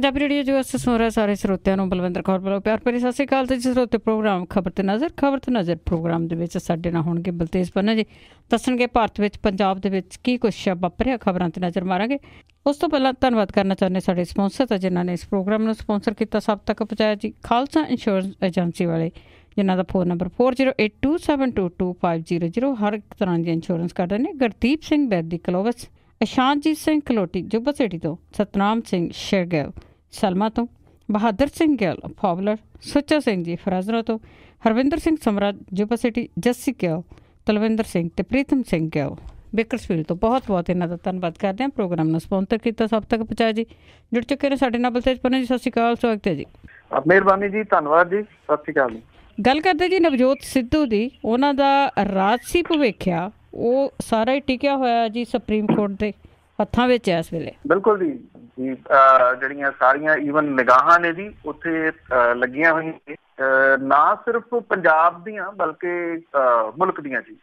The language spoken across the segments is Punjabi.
पंजाबी रेडियो जो सुन रहे सारे ਸਰੋਤਿਆਂ ਨੂੰ ਬਲਵਿੰਦਰ ਕੌਰ ਵੱਲੋਂ ਪਿਆਰ ਭਰੀ ਸਤਿ ਸ਼੍ਰੀ ਅਕਾਲ। ਤੇ ਜੀ ਸਰੋਤੇ ਪ੍ਰੋਗਰਾਮ ਖਬਰ ਤੇ ਨਜ਼ਰ ਪ੍ਰੋਗਰਾਮ ਦੇ ਵਿੱਚ ਸਾਡੇ ਨਾਲ ਹੋਣਗੇ ਬਲਤੇਜ ਪੰਨਾ ਜੀ, ਦੱਸਣਗੇ ਭਾਰਤ ਵਿੱਚ ਪੰਜਾਬ ਦੇ ਵਿੱਚ ਕੀ ਕੁਛ ਵਾਪਰਿਆ। ਖਬਰਾਂ ਤੇ ਨਜ਼ਰ ਮਾਰਾਂਗੇ। ਉਸ ਤੋਂ ਪਹਿਲਾਂ ਧੰਨਵਾਦ ਕਰਨਾ ਚਾਹੁੰਦੇ ਸਾਡੇ ਸਪਾਂਸਰ ਤਾਂ ਜਿਨ੍ਹਾਂ ਨੇ ਇਸ ਪ੍ਰੋਗਰਾਮ ਨੂੰ ਸਪਾਂਸਰ ਕੀਤਾ, ਸਭ ਤੱਕ ਪਹੁੰਚਾਇਆ ਜੀ। ਖਾਲਸਾ ਇੰਸ਼ੋਰੈਂਸ ਏਜੰਸੀ ਵਾਲੇ ਜਿਨ੍ਹਾਂ ਦਾ ਫੋਨ ਨੰਬਰ 4082722500। ਹਰ ਇੱਕ ਤਰ੍ਹਾਂ ਦੀ ਇੰਸ਼ੋਰੈਂਸ ਕਰਦੇ ਨੇ। ਗੁਰਦੀਪ ਸਿੰਘ ਬੈਦੀ ਕਲੋਵਸ, ਇਸ਼ਾਨਜੀਤ ਸਿੰਘ ਕਲੋਟੀ ਜੁਬਾ ਸਿਟੀ ਤੋਂ, ਸਤਨਾਮ ਸਿੰਘ ਸ਼ੇਰਗਿੱਲ ਸਲਮਾ ਤੋਂ, ਬਹਾਦਰ ਸਿੰਘ ਗਿੱਲ ਫਾਵਲਰ, ਸੁੱਚਾ ਸਿੰਘ ਜੀ ਫਰਾਜ਼ਰਾ ਤੋਂ, ਹਰਵਿੰਦਰ ਸਿੰਘ ਸਮਰਾ ਜੁਬਾ ਸਿਟੀ, ਜੱਸੀ ਗਿੱਲ, ਤਲਵਿੰਦਰ ਸਿੰਘ ਅਤੇ ਪ੍ਰੀਤਮ ਸਿੰਘ ਗਿੱਲ ਬੇਕਰਸਫੀਲਡ ਤੋਂ। ਬਹੁਤ ਬਹੁਤ ਇਹਨਾਂ ਦਾ ਧੰਨਵਾਦ ਕਰਦੇ ਹਾਂ। ਪ੍ਰੋਗਰਾਮ ਨੂੰ ਸਪਾਂਸਰ ਕੀਤਾ, ਸਭ ਤੱਕ ਪਹੁੰਚਾਇਆ ਜੀ। ਜੁੜ ਚੁੱਕੇ ਨੇ ਸਾਡੇ ਨਾਲ ਬਲਤੇਜ ਪੰਨਾ ਜੀ। ਸਤਿ ਸ਼੍ਰੀ ਅਕਾਲ, ਸਵਾਗਤ ਹੈ ਜੀ। ਮਿਹਰਬਾਨੀ ਜੀ, ਧੰਨਵਾਦ ਜੀ, ਸਤਿ ਸ਼੍ਰੀ ਅਕਾਲ ਜੀ। ਗੱਲ ਕਰਦੇ ਜੀ ਨਵਜੋਤ ਸਿੱਧੂ ਦੀ। ਉਹਨਾਂ ਦਾ ਰਾਜਸੀ ਭਵਿੱਖ ਆ ਉਹ ਸਾਰਾ ਹੀ ਟਿਕਿਆ ਹੋਇਆ ਜੀ ਸੁਪਰੀਮ ਕੋਰਟ ਦੇ ਹੱਥਾਂ ਵਿੱਚ ਇਸ ਵੇਲੇ। ਬਿਲਕੁਲ ਜੀ, ਜਿਹੜੀਆਂ ਸਾਰੀਆਂ ਈਵਨ ਨਿਗਾਹਾਂ ਨੇ ਜੀ ਉੱਥੇ ਲੱਗੀਆਂ ਹੋਈਆਂ ਨੇ, ਨਾ ਸਿਰਫ ਪੰਜਾਬ ਦੀਆਂ ਬਲਕਿ ਮੁਲਕ ਦੀਆਂ ਜੀ।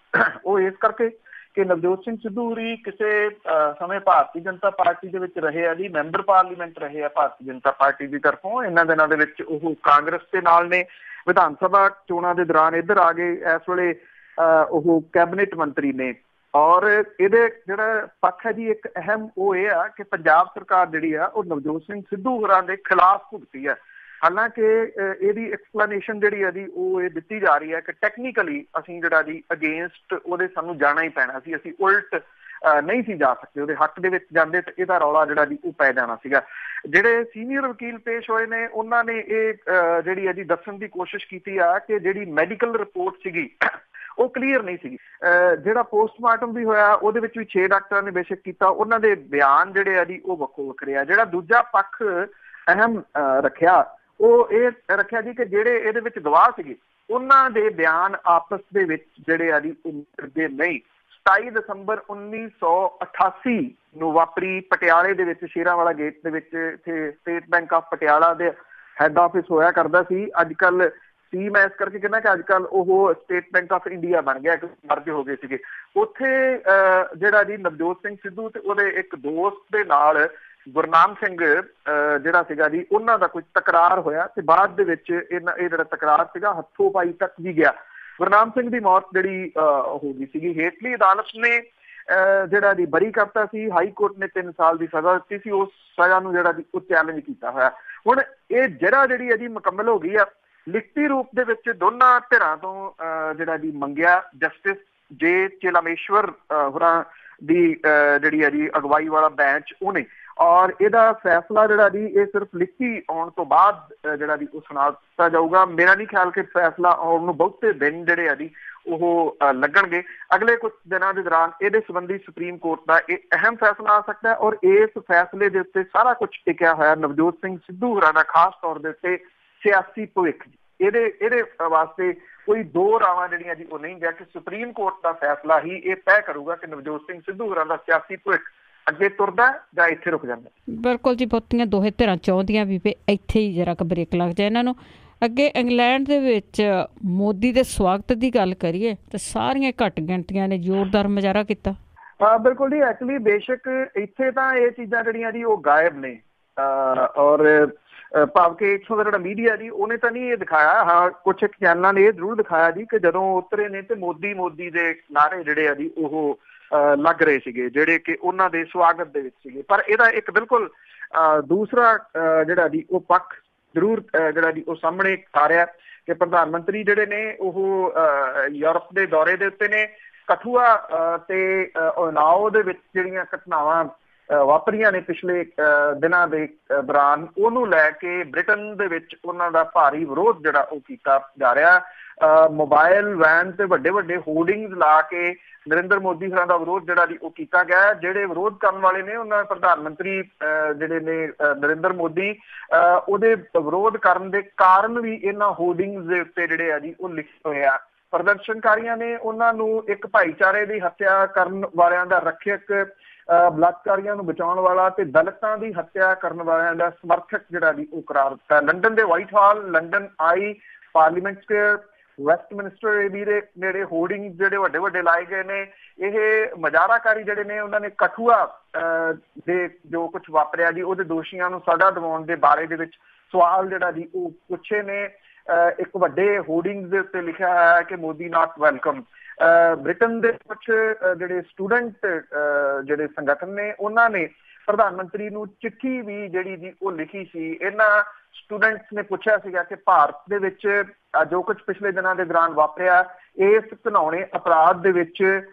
ਉਹ ਇਸ ਕਰਕੇ ਕਿ ਨਵਜੋਤ ਸਿੰਘ ਸਿੱਧੂ ਹੋਰੀ ਕਿਸੇ ਸਮੇਂ ਭਾਰਤੀ ਜਨਤਾ ਪਾਰਟੀ ਦੇ ਵਿੱਚ ਰਹੇ ਆ ਜੀ, ਮੈਂਬਰ ਪਾਰਲੀਮੈਂਟ ਰਹੇ ਆ ਭਾਰਤੀ ਜਨਤਾ ਪਾਰਟੀ ਦੀ ਤਰਫੋਂ। ਇਹਨਾਂ ਦਿਨਾਂ ਦੇ ਵਿੱਚ ਉਹ ਕਾਂਗਰਸ ਦੇ ਨਾਲ ਨੇ। ਵਿਧਾਨ ਸਭਾ ਚੋਣਾਂ ਦੇ ਦੌਰਾਨ ਇੱਧਰ ਆ ਗਏ। ਇਸ ਵੇਲੇ ਉਹ ਕੈਬਨਿਟ ਮੰਤਰੀ ਨੇ। ਔਰ ਇਹਦੇ ਜਿਹੜਾ ਪੱਖ ਹੈ ਜੀ ਇੱਕ ਅਹਿਮ ਉਹ ਇਹ ਆ ਕਿ ਪੰਜਾਬ ਸਰਕਾਰ ਜਿਹੜੀ ਆ ਉਹ ਨਵਜੋਤ ਸਿੰਘ ਸਿੱਧੂ ਹੋਰਾਂ ਦੇ ਖਿਲਾਫ ਭੁਗਤੀ ਹੈ। ਹਾਲਾਂਕਿ ਇਹਦੀ ਐਕਸਪਲੇਨੇਸ਼ਨ ਜਿਹੜੀ ਹੈ ਜੀ ਉਹ ਇਹ ਦਿੱਤੀ ਜਾ ਰਹੀ ਹੈ ਕਿ ਟੈਕਨੀਕਲੀ ਅਸੀਂ ਜਿਹੜਾ ਜੀ ਅਗੇਂਸਟ ਉਹਦੇ ਸਾਨੂੰ ਜਾਣਾ ਹੀ ਪੈਣਾ ਸੀ, ਅਸੀਂ ਉਲਟ ਨਹੀਂ ਸੀ ਜਾ ਸਕਦੇ। ਉਹਦੇ ਹੱਕ ਦੇ ਵਿੱਚ ਜਾਂਦੇ ਤੇ ਇਹਦਾ ਰੌਲਾ ਜਿਹੜਾ ਜੀ ਉਹ ਪੈ ਜਾਣਾ ਸੀਗਾ। ਜਿਹੜੇ ਸੀਨੀਅਰ ਵਕੀਲ ਪੇਸ਼ ਹੋਏ ਨੇ ਉਹਨਾਂ ਨੇ ਇਹ ਜਿਹੜੀ ਹੈ ਜੀ ਦੱਸਣ ਦੀ ਕੋਸ਼ਿਸ਼ ਕੀਤੀ ਆ ਕਿ ਜਿਹੜੀ ਮੈਡੀਕਲ ਰਿਪੋਰਟ ਸੀਗੀ ਉਹ ਕਲੀਅਰ ਨਹੀਂ ਸੀਗੀ। ਜਿਹੜਾ ਪੋਸਟਮਾਰਟਮ ਵੀ ਹੋਇਆ ਉਹਦੇ ਵਿੱਚ ਵੀ 6 ਡਾਕਟਰਾਂ ਨੇ ਬੇਸ਼ੱਕ ਕੀਤਾ, ਉਹਨਾਂ ਦੇ ਬਿਆਨ ਜਿਹੜੇ ਆ ਜੀ ਉਹ ਵੱਖੋ ਵੱਖਰੇ ਆ। ਜਿਹੜਾ ਦੂਜਾ ਪੱਖ ਅਹਿਮ ਰੱਖਿਆ ਉਹ ਇਹ ਰੱਖਿਆ ਜੀ ਕਿ ਜਿਹੜੇ ਇਹਦੇ ਵਿੱਚ ਗਵਾਹ ਸੀਗੇ ਉਹਨਾਂ ਦੇ ਬਿਆਨ ਆਪਸ ਦੇ ਵਿੱਚ ਜਿਹੜੇ ਆ ਜੀ ਉਹ ਮਿਲਦੇ ਨਹੀਂ। 27 ਦਸੰਬਰ 1988 ਨੂੰ ਵਾਪਰੀ ਪਟਿਆਲੇ ਦੇ ਵਿੱਚ ਸ਼ੇਰਾਂਵਾਲਾ ਗੇਟ ਦੇ ਵਿੱਚ ਇੱਥੇ ਸਟੇਟ ਬੈਂਕ ਆਫ ਪਟਿਆਲਾ ਦੇ ਹੈੱਡ ਆਫਿਸ ਹੋਇਆ ਕਰਦਾ ਸੀ। ਅੱਜ ਕੱਲ੍ਹ ਸੀ ਮੈਂ ਇਸ ਕਰਕੇ ਕਹਿੰਦਾ ਕਿ ਅੱਜ ਕੱਲ੍ਹ ਉਹ ਸਟੇਟ ਬੈਂਕ ਆਫ ਇੰਡੀਆ ਬਣ ਗਿਆ, ਮਰਜ ਹੋ ਗਏ ਸੀਗੇ। ਉੱਥੇ ਜਿਹੜਾ ਜੀ ਨਵਜੋਤ ਸਿੰਘ ਸਿੱਧੂ ਤੇ ਉਹਦੇ ਇੱਕ ਦੋਸਤ ਦੇ ਨਾਲ ਗੁਰਨਾਮ ਸਿੰਘ ਜਿਹੜਾ ਸੀਗਾ ਜੀ ਉਹਨਾਂ ਦਾ ਕੁਝ ਤਕਰਾਰ ਹੋਇਆ ਤੇ ਬਾਅਦ ਦੇ ਵਿੱਚ ਇਹ ਜਿਹੜਾ ਤਕਰਾਰ ਸੀਗਾ ਹੱਥੋਂ ਪਾਈ ਤੱਕ ਵੀ ਗਿਆ। ਗੁਰਨਾਮ ਸਿੰਘ ਦੀ ਮੌਤ ਜਿਹੜੀ ਹੋ ਗਈ ਸੀਗੀ। ਹੇਠਲੀ ਅਦਾਲਤ ਨੇ ਜਿਹੜਾ ਜੀ ਬਰੀ ਕਰਤਾ ਸੀ। ਹਾਈ ਕੋਰਟ ਨੇ 3 ਸਾਲ ਦੀ ਸਜ਼ਾ ਦਿੱਤੀ ਸੀ। ਉਸ ਸਜ਼ਾ ਨੂੰ ਜਿਹੜਾ ਜੀ ਉਹ ਚੈਲੰਜ ਕੀਤਾ ਹੋਇਆ। ਹੁਣ ਇਹ ਜਿਹੜਾ ਜਿਹੜੀ ਹੈ ਜੀ ਮੁਕੰਮਲ ਹੋ ਗਈ ਆ। ਲਿਖਤੀ ਰੂਪ ਦੇ ਵਿੱਚ ਦੋਨਾਂ ਧਿਰਾਂ ਤੋਂ ਜਿਹੜਾ ਜੀ ਮੰਗਿਆ। ਜਸਟਿਸ ਜੇ ਚੇਲਾਮੇਸ਼ਵਰ ਹੋਰਾਂ ਦੀ ਜਿਹੜੀ ਹੈ ਜੀ ਅਗਵਾਈ ਵਾਲਾ ਬੈਂਚ ਉਹਨੇ। ਔਰ ਇਹਦਾ ਫੈਸਲਾ ਜਿਹੜਾ ਜੀ ਇਹ ਸਿਰਫ ਲਿਖਤੀ ਆਉਣ ਤੋਂ ਬਾਅਦ ਜਿਹੜਾ ਜੀ ਉਹ ਸੁਣਾ ਦਿੱਤਾ ਜਾਊਗਾ। ਮੇਰਾ ਨਹੀਂ ਖਿਆਲ ਕਿ ਫੈਸਲਾ ਆਉਣ ਨੂੰ ਬਹੁਤੇ ਦਿਨ ਜਿਹੜੇ ਆ ਜੀ ਉਹ ਲੱਗਣਗੇ। ਅਗਲੇ ਕੁਝ ਦਿਨਾਂ ਦੇ ਦੌਰਾਨ ਇਹਦੇ ਸੰਬੰਧੀ ਸੁਪਰੀਮ ਕੋਰਟ ਦਾ ਇਹ ਅਹਿਮ ਫੈਸਲਾ ਆ ਸਕਦਾ ਹੈ। ਔਰ ਇਸ ਫੈਸਲੇ ਦੇ ਉੱਤੇ ਸਾਰਾ ਕੁਝ ਟਿਕਿਆ ਹੋਇਆ ਨਵਜੋਤ ਸਿੰਘ ਸਿੱਧੂ ਹੋਰਾਂ ਦਾ ਖਾਸ ਤੌਰ ਦੇ ਉੱਤੇ ਸਿਆਸੀ ਭਵਿੱਖ। ਇਹਦੇ ਵਾਸਤੇ ਕੋਈ ਦੋ ਰਾਵਾਂ ਜਿਹੜੀਆਂ ਜੀ ਉਹ ਨਹੀਂ ਗਿਆ ਕਿ ਸੁਪਰੀਮ ਕੋਰਟ ਦਾ ਫੈਸਲਾ ਹੀ ਇਹ ਤੈਅ ਕਰੂਗਾ ਕਿ ਨਵਜੋਤ ਸਿੰਘ ਸਿੱਧੂ ਹੋਰਾਂ ਦਾ ਸਿਆਸੀ ਭਵਿੱਖ ਅੱਗੇ ਤੁਰਦਾ ਜਾਂ ਇੱਥੇ ਰੁਕ ਜਾਂਦਾ। ਬਿਲਕੁਲ ਜੀ, ਬਹੁਤੀਆਂ ਦੋਹੇ ਧਿਰਾਂ ਚਾਹੁੰਦੀਆਂ ਵੀ ਇੱਥੇ ਹੀ ਜਰਾ ਕੁ ਬ੍ਰੇਕ ਲੱਗ ਜਾਏ ਇਹਨਾਂ ਨੂੰ। ਅੱਗੇ ਇੰਗਲੈਂਡ ਦੇ ਵਿੱਚ ਮੋਦੀ ਦੇ ਸਵਾਗਤ ਦੀ ਗੱਲ ਕਰੀਏ ਤਾਂ ਸਾਰੀਆਂ ਘੱਟ ਗਿਣਤੀਆਂ ਨੇ ਜ਼ੋਰਦਾਰ ਮੁਜ਼ਾਹਰਾ ਕੀਤਾ। ਬਿਲਕੁਲ ਜੀ, ਐਕਚੁਅਲੀ ਬੇਸ਼ੱਕ ਇੱਥੇ ਤਾਂ ਇਹ ਚੀਜ਼ਾਂ ਜਿਹੜੀਆਂ ਜੀ ਉਹ ਗਾਇਬ ਨੇ। ਔਰ ਭਾਵ ਕਿ ਇੱਥੋਂ ਦਾ ਜਿਹੜਾ ਮੀਡੀਆ ਜੀ ਉਹਨੇ ਤਾਂ ਨਹੀਂ ਇਹ ਦਿਖਾਇਆ। ਹਾਂ, ਕੁਛ ਚੈਨਲਾਂ ਨੇ ਇਹ ਜ਼ਰੂਰ ਦਿਖਾਇਆ ਜੀ ਕਿ ਜਦੋਂ ਉਤਰੇ ਨੇ ਤੇ ਮੋਦੀ ਦੇ ਨਾਅਰੇ ਜਿਹੜੇ ਆ ਜੀ ਉਹ ਲੱਗ ਰਹੇ ਸੀਗੇ ਜਿਹੜੇ ਕਿ ਉਹਨਾਂ ਦੇ ਸਵਾਗਤ ਦੇ ਵਿੱਚ ਸੀਗੇ। ਪਰ ਇਹਦਾ ਇੱਕ ਬਿਲਕੁਲ ਦੂਸਰਾ ਜਿਹੜਾ ਜੀ ਉਹ ਪੱਖ ਜ਼ਰੂਰ ਜਿਹੜਾ ਜੀ ਉਹ ਸਾਹਮਣੇ ਆ ਰਿਹਾ ਕਿ ਪ੍ਰਧਾਨ ਮੰਤਰੀ ਜਿਹੜੇ ਨੇ ਉਹ ਯੂਰਪ ਦੇ ਦੌਰੇ ਦੇ ਉੱਤੇ ਨੇ। ਕਠੂਆ ਤੇ ਉਨਾਓ ਦੇ ਵਿੱਚ ਜਿਹੜੀਆਂ ਘਟਨਾਵਾਂ ਵਾਪਰੀਆਂ ਨੇ ਪਿਛਲੇ ਦਿਨਾਂ ਦੇ ਦੌਰਾਨ ਉਹਨੂੰ ਲੈ ਕੇ ਬ੍ਰਿਟਨ ਦੇ ਵਿੱਚ ਉਹਨਾਂ ਦਾ ਭਾਰੀ ਵਿਰੋਧ ਜਿਹੜਾ ਉਹ ਕੀਤਾ ਜਾ ਰਿਹਾ। ਮੋਬਾਇਲ ਵੈਨ ਤੇ ਵੱਡੇ ਵੱਡੇ ਹੋਰਡਿੰਗਸ ਲਾ ਕੇ ਨਰਿੰਦਰ ਮੋਦੀ ਹੋਰਾਂ ਦਾ ਵਿਰੋਧ ਜਿਹੜਾ ਜੀ ਉਹ ਕੀਤਾ ਗਿਆ। ਜਿਹੜੇ ਵਿਰੋਧ ਕਰਨ ਵਾਲੇ ਨੇ ਉਹਨਾਂ ਪ੍ਰਧਾਨ ਮੰਤਰੀ ਜਿਹੜੇ ਨੇ ਨਰਿੰਦਰ ਮੋਦੀ ਉਹਦੇ ਵਿਰੋਧ ਕਰਨ ਦੇ ਕਾਰਨ ਵੀ ਇਹਨਾਂ ਹੋਰਡਿੰਗਸ ਦੇ ਉੱਤੇ ਜਿਹੜੇ ਆ ਜੀ ਉਹ ਲਿਖੇ ਹੋਏ ਆ। ਪ੍ਰਦਰਸ਼ਨਕਾਰੀਆਂ ਨੇ ਉਹਨਾਂ ਨੂੰ ਇੱਕ ਭਾਈਚਾਰੇ ਦੀ ਹੱਤਿਆ ਕਰਨ ਵਾਲਿਆਂ ਦਾ ਰੱਖਿਅਕ, ਬਲਾਤਕਾਰੀਆਂ ਨੂੰ ਬਚਾਉਣ ਵਾਲਾ ਤੇ ਦਲਿਤਾਂ ਦੀ ਹੱਤਿਆ ਕਰਨ ਵਾਲਿਆਂ ਦਾ ਸਮਰਥਕ ਜਿਹੜਾ ਜੀ ਉਹ ਕਰਾਰ ਦਿੱਤਾ। ਲੰਡਨ ਦੇ ਵਾਈਟ ਹਾਲ, ਲੰਡਨ ਆਈ, ਪਾਰਲੀਮੈਂਟ ਸਕੁਆਇਰ, ਵੈਸਟਮਿਨਿਸਟਰ ਏਬੀ ਦੇ ਨੇੜੇ ਹੋਰਡਿੰਗ ਜਿਹੜੇ ਵੱਡੇ ਵੱਡੇ ਲਾਏ ਗਏ ਨੇ। ਇਹ ਮਜ਼ਾਰਾਕਾਰੀ ਜਿਹੜੇ ਨੇ ਉਹਨਾਂ ਨੇ ਕਠੂਆ ਦੇ ਜੋ ਕੁਝ ਵਾਪਰਿਆ ਜੀ ਉਹਦੇ ਦੋਸ਼ੀਆਂ ਨੂੰ ਸਜ਼ਾ ਦਿਵਾਉਣ ਦੇ ਬਾਰੇ ਦੇ ਵਿੱਚ ਸਵਾਲ ਜਿਹੜਾ ਜੀ ਉਹ ਪੁੱਛੇ ਨੇ। ਇੱਕ ਵੱਡੇ ਹੋਰਡਿੰਗ ਦੇ ਉੱਤੇ ਲਿਖਿਆ ਹੈ ਕਿ ਮੋਦੀ ਨਾਟ ਵੈਲਕਮ। ਬ੍ਰਿਟਨ ਦੇ ਕੁਝ ਜਿਹੜੇ ਸਟੂਡੈਂਟ ਜਿਹੜੇ ਸੰਗਠਨ ਨੇ ਉਹਨਾਂ ਨੇ ਪ੍ਰਧਾਨ ਮੰਤਰੀ ਨੂੰ ਚਿੱਠੀ ਵੀ ਜਿਹੜੀ ਜੀ ਉਹ ਲਿਖੀ ਸੀ। ਇਹਨਾਂ ਸਟੂਡੈਂਟਸ ਨੇ ਪੁੱਛਿਆ ਸੀਗਾ ਕਿ ਭਾਰਤ ਦੇ ਵਿੱਚ ਜੋ ਕੁਝ ਪਿਛਲੇ ਦਿਨਾਂ ਦੇ ਦੌਰਾਨ ਵਾਪਰਿਆ ਇਸ ਘਿਨਾਉਣੇ ਅਪਰਾਧ ਦੇ ਵਿੱਚ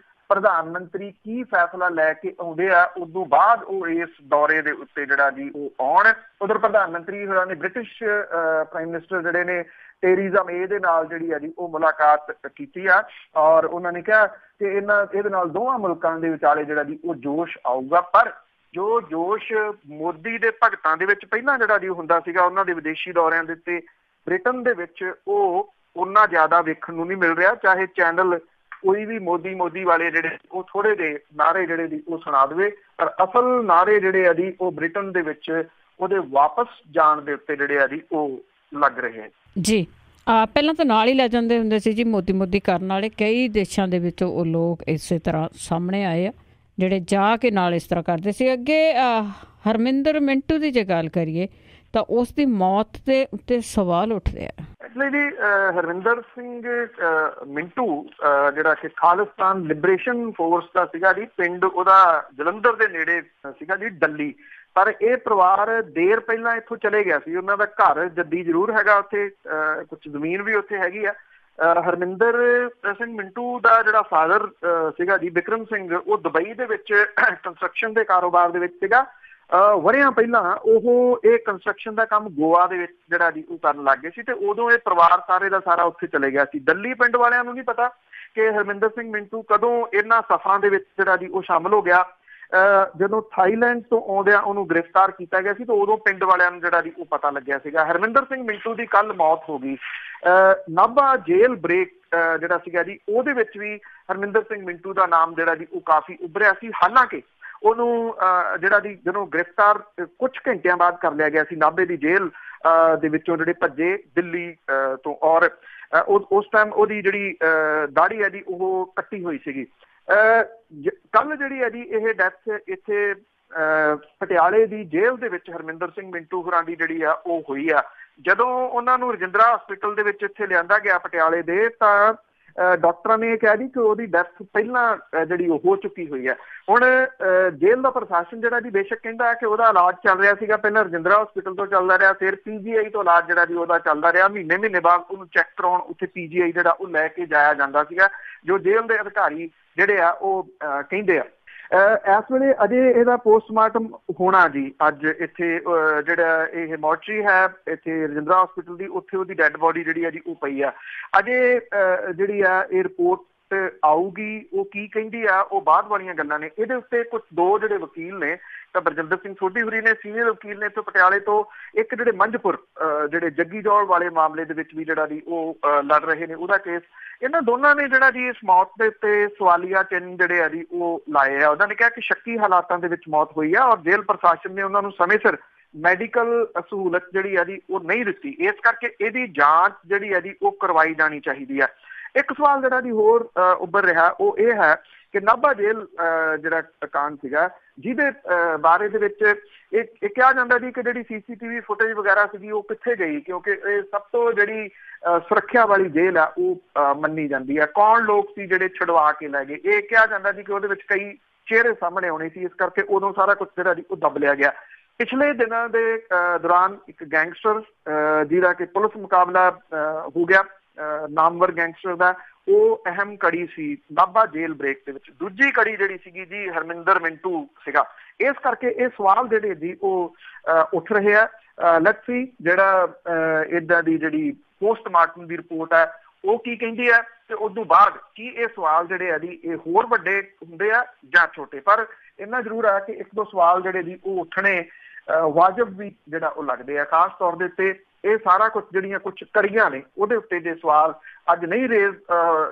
ਪ੍ਰਧਾਨ ਮੰਤਰੀ ਕੀ ਫੈਸਲਾ ਲੈ ਕੇ ਆਉਂਦੇ ਆ, ਉਦੋਂ ਬਾਅਦ ਉਹ ਇਸ ਦੌਰੇ ਦੇ ਉੱਤੇ ਜਿਹੜਾ ਜੀ ਉਹ ਆਉਣ। ਉਧਰ ਪ੍ਰਧਾਨ ਮੰਤਰੀ ਹੋਰਾਂ ਨੇ ਬ੍ਰਿਟਿਸ਼ ਪ੍ਰਾਈਮ ਮਿਨਿਸਟਰ ਜਿਹੜੇ ਨੇ ਟੈਰੀਜ਼ਾ ਮੇ ਦੇ ਨਾਲ ਜਿਹੜੀ ਆ ਜੀ ਉਹ ਮੁਲਾਕਾਤ ਕੀਤੀ ਆ ਔਰ ਉਹਨਾਂ ਨੇ ਕਿਹਾ ਕਿ ਇਹਦੇ ਨਾਲ ਦੋਵਾਂ ਮੁਲਕਾਂ ਦੇ ਵਿਚਾਲੇ ਜਿਹੜਾ ਜੀ ਉਹ ਜੋਸ਼ ਆਊਗਾ। ਪਰ ਜੋ ਜੋਸ਼ ਮੋਦੀ ਦੇ ਭਗਤਾਂ ਦੇ ਵਿੱਚ ਪਹਿਲਾਂ ਜਿਹੜਾ ਜੀ ਹੁੰਦਾ ਸੀਗਾ ਉਹਨਾਂ ਦੇ ਵਿਦੇਸ਼ੀ ਦੌਰਿਆਂ ਦੇ ਉੱਤੇ ਬ੍ਰਿਟਨ ਦੇ ਵਿੱਚ ਉਹ ਓਨਾ ਜ਼ਿਆਦਾ ਵੇਖਣ ਨੂੰ ਨਹੀਂ ਮਿਲ ਰਿਹਾ। ਚਾਹੇ ਚੈਨਲ ਕੋਈ ਵੀ ਮੋਦੀ ਵਾਲੇ ਜਿਹੜੇ ਉਹ ਥੋੜੇ ਜਿਹੇ ਨਾਅਰੇ ਜਿਹੜੇ ਦੀ ਉਹ ਸੁਣਾ ਦੇਵੇ, ਪਰ ਅਸਲ ਨਾਅਰੇ ਜਿਹੜੇ ਆ ਜੀ ਉਹ ਬ੍ਰਿਟਨ ਦੇ ਵਿੱਚ ਉਹਦੇ ਵਾਪਸ ਜਾਣ ਦੇ ਉੱਤੇ ਜਿਹੜੇ ਆ ਜੀ ਉਹ ਲੱਗ ਰਹੇ ਹੈ ਜੀ। ਪਹਿਲਾਂ ਤਾਂ ਨਾਲ ਹੀ ਲੈ ਜਾਂਦੇ ਹੁੰਦੇ ਸੀ ਜੀ ਮੋਦੀ ਕਰਨ ਵਾਲੇ। ਕਈ ਦੇਸ਼ਾਂ ਦੇ ਵਿੱਚ ਉਹ ਲੋਕ ਇਸੇ ਤਰ੍ਹਾਂ ਸਾਹਮਣੇ ਆਏ ਆ ਜਿਹੜੇ ਜਾ ਕੇ ਨਾਲ ਇਸ ਤਰ੍ਹਾਂ ਕਰਦੇ ਸੀ। ਅੱਗੇ ਹਰਮਿੰਦਰ ਮਿੰਟੂ ਦੀ ਜੇ ਗੱਲ ਕਰੀਏ ਤਾਂ ਉਸ ਦੀ ਮੌਤ ਦੇ ਉੱਤੇ ਸਵਾਲ ਉੱਠਦੇ ਆ। ਐਕਚੁਅਲੀ ਜੀ ਹਰਮਿੰਦਰ ਸਿੰਘ ਮਿੰਟੂ ਜਿਹੜਾ ਕਿ ਖਾਲਿਸਤਾਨ ਲਿਬਰੇਸ਼ਨ ਫੋਰਸ ਦਾ ਸੀਗਾ ਜੀ, ਪਿੰਡ ਉਹਦਾ ਜਲੰਧਰ ਦੇ ਨੇੜੇ ਸੀਗਾ ਜੀ ਡੱਲੀ। ਪਰ ਇਹ ਪਰਿਵਾਰ ਦੇਰ ਪਹਿਲਾਂ ਇੱਥੋਂ ਚਲੇ ਗਿਆ ਸੀ। ਉਹਨਾਂ ਦਾ ਘਰ ਜੱਦੀ ਜ਼ਰੂਰ ਹੈਗਾ ਉੱਥੇ, ਕੁਝ ਜ਼ਮੀਨ ਵੀ ਉੱਥੇ ਹੈਗੀ ਆ। ਹਰਮਿੰਦਰ ਸਿੰਘ ਮਿੰਟੂ ਦਾ ਜਿਹੜਾ ਫਾਦਰ ਸੀਗਾ ਜੀ ਬਿਕਰਮ ਸਿੰਘ, ਉਹ ਦੁਬਈ ਦੇ ਵਿੱਚ ਕੰਸਟਰਕਸ਼ਨ ਦੇ ਕਾਰੋਬਾਰ ਦੇ ਵਿੱਚ ਸੀਗਾ। ਵਰ੍ਹਿਆਂ ਪਹਿਲਾਂ ਉਹ ਇਹ ਕੰਸਟਰਕਸ਼ਨ ਦਾ ਕੰਮ ਗੋਆ ਦੇ ਵਿੱਚ ਜਿਹੜਾ ਜੀ ਉਹ ਕਰਨ ਲੱਗ ਗਏ ਸੀ ਤੇ ਉਦੋਂ ਇਹ ਪਰਿਵਾਰ ਸਾਰੇ ਦਾ ਸਾਰਾ ਉੱਥੇ ਚਲੇ ਗਿਆ ਸੀ। ਦਿੱਲੀ ਪਿੰਡ ਵਾਲਿਆਂ ਨੂੰ ਨਹੀਂ ਪਤਾ ਕਿ ਹਰਮਿੰਦਰ ਸਿੰਘ ਮਿੰਟੂ ਕਦੋਂ ਇਹਨਾਂ ਸਫਰਾਂ ਦੇ ਵਿੱਚ ਜਿਹੜਾ ਜੀ ਉਹ ਸ਼ਾਮਲ ਹੋ ਗਿਆ। ਜਦੋਂ ਥਾਈਲੈਂਡ ਤੋਂ ਆਉਂਦਿਆਂ ਉਹਨੂੰ ਗ੍ਰਿਫਤਾਰ ਕੀਤਾ ਗਿਆ ਸੀ ਤਾਂ ਉਦੋਂ ਪਿੰਡ ਵਾਲਿਆਂ ਨੂੰ ਜਿਹੜਾ ਜੀ ਉਹ ਪਤਾ ਲੱਗਿਆ ਸੀਗਾ। ਹਰਮਿੰਦਰ ਸਿੰਘ ਮਿੰਟੂ ਦੀ ਕੱਲ ਮੌਤ ਹੋ ਗਈ। ਨਾਭਾ ਜੇਲ੍ਹ ਬ੍ਰੇਕ ਜਿਹੜਾ ਸੀਗਾ ਜੀ ਉਹਦੇ ਵਿੱਚ ਵੀ ਹਰਮਿੰਦਰ ਸਿੰਘ ਮਿੰਟੂ ਦਾ ਨਾਮ ਜਿਹੜਾ ਜੀ ਉਹ ਕਾਫੀ ਉੱਭਰਿਆ ਸੀ। ਹਾਲਾਂਕਿ ਉਹਨੂੰ ਜਿਹੜਾ ਜੀ ਜਦੋਂ ਗ੍ਰਿਫਤਾਰ ਕੁਝ ਘੰਟਿਆਂ ਬਾਅਦ ਕਰ ਲਿਆ ਗਿਆ ਸੀ ਨਾਭੇ ਦੀ ਜੇਲ੍ਹ ਦੇ ਵਿੱਚੋਂ ਜਿਹੜੇ ਭੱਜੇ ਦਿੱਲੀ ਤੋਂ। ਔਰ ਉਸ ਟਾਈਮ ਉਹਦੀ ਜਿਹੜੀ ਦਾੜੀ ਹੈ ਜੀ ਉਹ ਕੱਟੀ ਹੋਈ ਸੀਗੀ। ਕੱਲ ਜਿਹੜੀ ਹੈ ਜੀ ਇਹ ਡੈਥ ਇੱਥੇ ਪਟਿਆਲੇ ਦੀ ਜੇਲ੍ਹ ਦੇ ਵਿੱਚ ਹਰਮਿੰਦਰ ਸਿੰਘ ਮਿੰਟੂ ਹੋਰਾਂ ਦੀ ਜਿਹੜੀ ਆ ਉਹ ਹੋਈ ਆ। ਜਦੋਂ ਉਹਨਾਂ ਨੂੰ ਰਜਿੰਦਰਾ ਹਸਪੀਟਲ ਦੇ ਵਿੱਚ ਇੱਥੇ ਲਿਆਂਦਾ ਗਿਆ ਪਟਿਆਲੇ ਦੇ ਤਾਂ ਡਾਕਟਰਾਂ ਨੇ ਇਹ ਕਿਹਾ ਜੀ ਕਿ ਉਹਦੀ ਡੈਥ ਪਹਿਲਾਂ ਜਿਹੜੀ ਉਹ ਹੋ ਚੁੱਕੀ ਹੋਈ ਹੈ। ਹੁਣ ਜੇਲ੍ਹ ਦਾ ਪ੍ਰਸ਼ਾਸਨ ਜਿਹੜਾ ਜੀ ਬੇਸ਼ੱਕ ਕਹਿੰਦਾ ਹੈ ਕਿ ਉਹਦਾ ਇਲਾਜ ਚੱਲ ਰਿਹਾ ਸੀਗਾ, ਪਹਿਲਾਂ ਰਜਿੰਦਰਾ ਹਸਪੀਟਲ ਤੋਂ ਚੱਲਦਾ ਰਿਹਾ, ਫਿਰ PGI ਤੋਂ ਇਲਾਜ ਜਿਹੜਾ ਜੀ ਉਹਦਾ ਚੱਲਦਾ ਰਿਹਾ। ਮਹੀਨੇ ਬਾਅਦ ਉਹਨੂੰ ਚੈੱਕ ਕਰਾਉਣ ਉੱਥੇ PGI ਜਿਹੜਾ ਉਹ ਲੈ ਕੇ ਜਾਇਆ ਜਾਂਦਾ ਸੀਗਾ, ਜੋ ਜੇਲ੍ਹ ਦੇ ਅਧਿਕਾਰੀ ਜਿਹੜੇ ਆ ਉਹ ਕਹਿੰਦੇ ਆ। ਇਸ ਵੇਲੇ ਅਜੇ ਇਹਦਾ ਪੋਸਟਮਾਰਟਮ ਹੋਣਾ ਜੀ ਅੱਜ ਇੱਥੇ ਜਿਹੜਾ ਇਹ ਮੋਰਚਰੀ ਹੈ ਇੱਥੇ ਰਜਿੰਦਰਾ ਹਸਪੀਟਲ ਦੀ, ਉੱਥੇ ਉਹਦੀ ਡੈੱਡ ਬੋਡੀ ਜਿਹੜੀ ਆ ਜੀ ਉਹ ਪਈ ਆ। ਅਜੇ ਜਿਹੜੀ ਆ ਇਹ ਰਿਪੋਰਟ ਆਊਗੀ, ਉਹ ਕੀ ਕਹਿੰਦੀ ਆ ਉਹ ਬਾਅਦ ਵਾਲੀਆਂ ਗੱਲਾਂ ਨੇ। ਇਹਦੇ ਉੱਤੇ ਕੁਝ ਦੋ ਜਿਹੜੇ ਵਕੀਲ ਨੇ ਤਾਂ ਬਰਜਿੰਦਰ ਸਿੰਘ ਸੋਢੀ ਹੋਰੀ ਨੇ, ਸੀਨੀਅਰ ਵਕੀਲ ਨੇ ਇੱਥੋਂ ਪਟਿਆਲੇ ਤੋਂ, ਇੱਕ ਜਿਹੜੇ ਮੰਝਪੁਰ ਜਿਹੜੇ ਜੱਗੀ ਜੌਲ ਵਾਲੇ ਮਾਮਲੇ ਦੇ ਵਿੱਚ ਵੀ ਜਿਹੜਾ ਜੀ ਉਹ ਲੜ ਰਹੇ ਨੇ ਉਹਦਾ ਕੇਸ। ਇਹਨਾਂ ਦੋਨਾਂ ਨੇ ਜਿਹੜਾ ਜੀ ਇਸ ਮੌਤ ਦੇ ਉੱਤੇ ਸਵਾਲੀਆ ਚਿੰਨ੍ਹ ਜਿਹੜੇ ਆ ਜੀ ਉਹ ਲਾਏ ਆ। ਉਹਨਾਂ ਨੇ ਕਿਹਾ ਕਿ ਸ਼ੱਕੀ ਹਾਲਾਤਾਂ ਦੇ ਵਿੱਚ ਮੌਤ ਹੋਈ ਆ ਔਰ ਜੇਲ੍ਹ ਪ੍ਰਸ਼ਾਸਨ ਨੇ ਉਹਨਾਂ ਨੂੰ ਸਮੇਂ ਸਿਰ ਮੈਡੀਕਲ ਸਹੂਲਤ ਜਿਹੜੀ ਆ ਜੀ ਉਹ ਨਹੀਂ ਦਿੱਤੀ, ਇਸ ਕਰਕੇ ਇਹਦੀ ਜਾਂਚ ਜਿਹੜੀ ਆ ਜੀ ਉਹ ਕਰਵਾਈ ਜਾਣੀ ਚਾਹੀਦੀ ਆ। ਇੱਕ ਸਵਾਲ ਜਿਹੜਾ ਜੀ ਹੋਰ ਉੱਭਰ ਰਿਹਾ ਉਹ ਇਹ ਹੈ ਕਿ ਨਾਭਾ ਜੇਲ੍ਹ ਜਿਹੜਾ ਕਾਂਡ ਸੀਗਾ ਜਿਹਦੇ ਬਾਰੇ ਦੇ ਵਿੱਚ ਇਹ ਕਿਹਾ ਜਾਂਦਾ ਜੀ ਕਿ ਜਿਹੜੀ CCTV ਫੁਟੇਜ ਵਗੈਰਾ ਸੀਗੀ ਉਹ ਕਿੱਥੇ ਗਈ, ਕਿਉਂਕਿ ਇਹ ਸਭ ਤੋਂ ਜਿਹੜੀ ਸੁਰੱਖਿਆ ਵਾਲੀ ਜੇਲ੍ਹ ਆ ਉਹ ਮੰਨੀ ਜਾਂਦੀ ਹੈ। ਕੌਣ ਲੋਕ ਸੀ ਜਿਹੜੇ ਛੁਡਵਾ ਕੇ ਲੈ ਗਏ, ਇਹ ਕਿਹਾ ਜਾਂਦਾ ਜੀ ਕਿ ਉਹਦੇ ਵਿੱਚ ਕਈ ਚਿਹਰੇ ਸਾਹਮਣੇ ਆਉਣੇ ਸੀ, ਇਸ ਕਰਕੇ ਉਦੋਂ ਸਾਰਾ ਕੁਝ ਜਿਹੜਾ ਜੀ ਉਹ ਦੱਬ ਲਿਆ ਗਿਆ। ਪਿਛਲੇ ਦਿਨਾਂ ਦੇ ਦੌਰਾਨ ਇੱਕ ਗੈਂਗਸਟਰ ਜਿਹਦਾ ਕਿ ਪੁਲਿਸ ਮੁਕਾਬਲਾ ਹੋ ਗਿਆ ਨਾਮਵਰ ਗੈਂਗਸਟਰ ਦਾ, ਉਹ ਅਹਿਮ ਕੜੀ ਸੀ ਨਾਭਾ ਜੇਲ੍ਹ ਬ੍ਰੇਕ ਦੇ ਵਿੱਚ। ਦੂਜੀ ਕੜੀ ਜਿਹੜੀ ਸੀਗੀ ਜੀ ਹਰਮਿੰਦਰ ਮਿੰਟੂ ਸੀਗਾ। ਇਸ ਕਰਕੇ ਇਹ ਸਵਾਲ ਜਿਹੜੇ ਜੀ ਉਹ ਉੱਠ ਰਹੇ ਆ। ਲੈਟਸ ਸੀ ਜਿਹੜਾ ਏਦਾਂ ਦੀ ਜਿਹੜੀ ਪੋਸਟਮਾਰਟਮ ਦੀ ਰਿਪੋਰਟ ਹੈ ਉਹ ਕੀ ਕਹਿੰਦੀ ਹੈ ਤੇ ਉਦੋਂ ਬਾਅਦ ਕੀ ਇਹ ਸਵਾਲ ਜਿਹੜੇ ਆ ਜੀ ਇਹ ਹੋਰ ਵੱਡੇ ਹੁੰਦੇ ਆ ਜਾਂ ਛੋਟੇ। ਪਰ ਇੰਨਾ ਜ਼ਰੂਰ ਆ ਕਿ ਇੱਕ ਦੋ ਸਵਾਲ ਜਿਹੜੇ ਜੀ ਉਹ ਉੱਠਣੇ ਵਾਜਬ ਵੀ ਜਿਹੜਾ ਉਹ ਲੱਗਦੇ ਆ, ਖਾਸ ਤੌਰ ਦੇ ਉੱਤੇ ਇਹ ਸਾਰਾ ਕੁਝ ਜਿਹੜੀਆਂ ਕੁਝ ਕੜੀਆਂ ਨੇ ਉਹਦੇ ਉੱਤੇ ਜੇ ਸਵਾਲ ਅੱਜ ਨਹੀਂ ਰੇਜ਼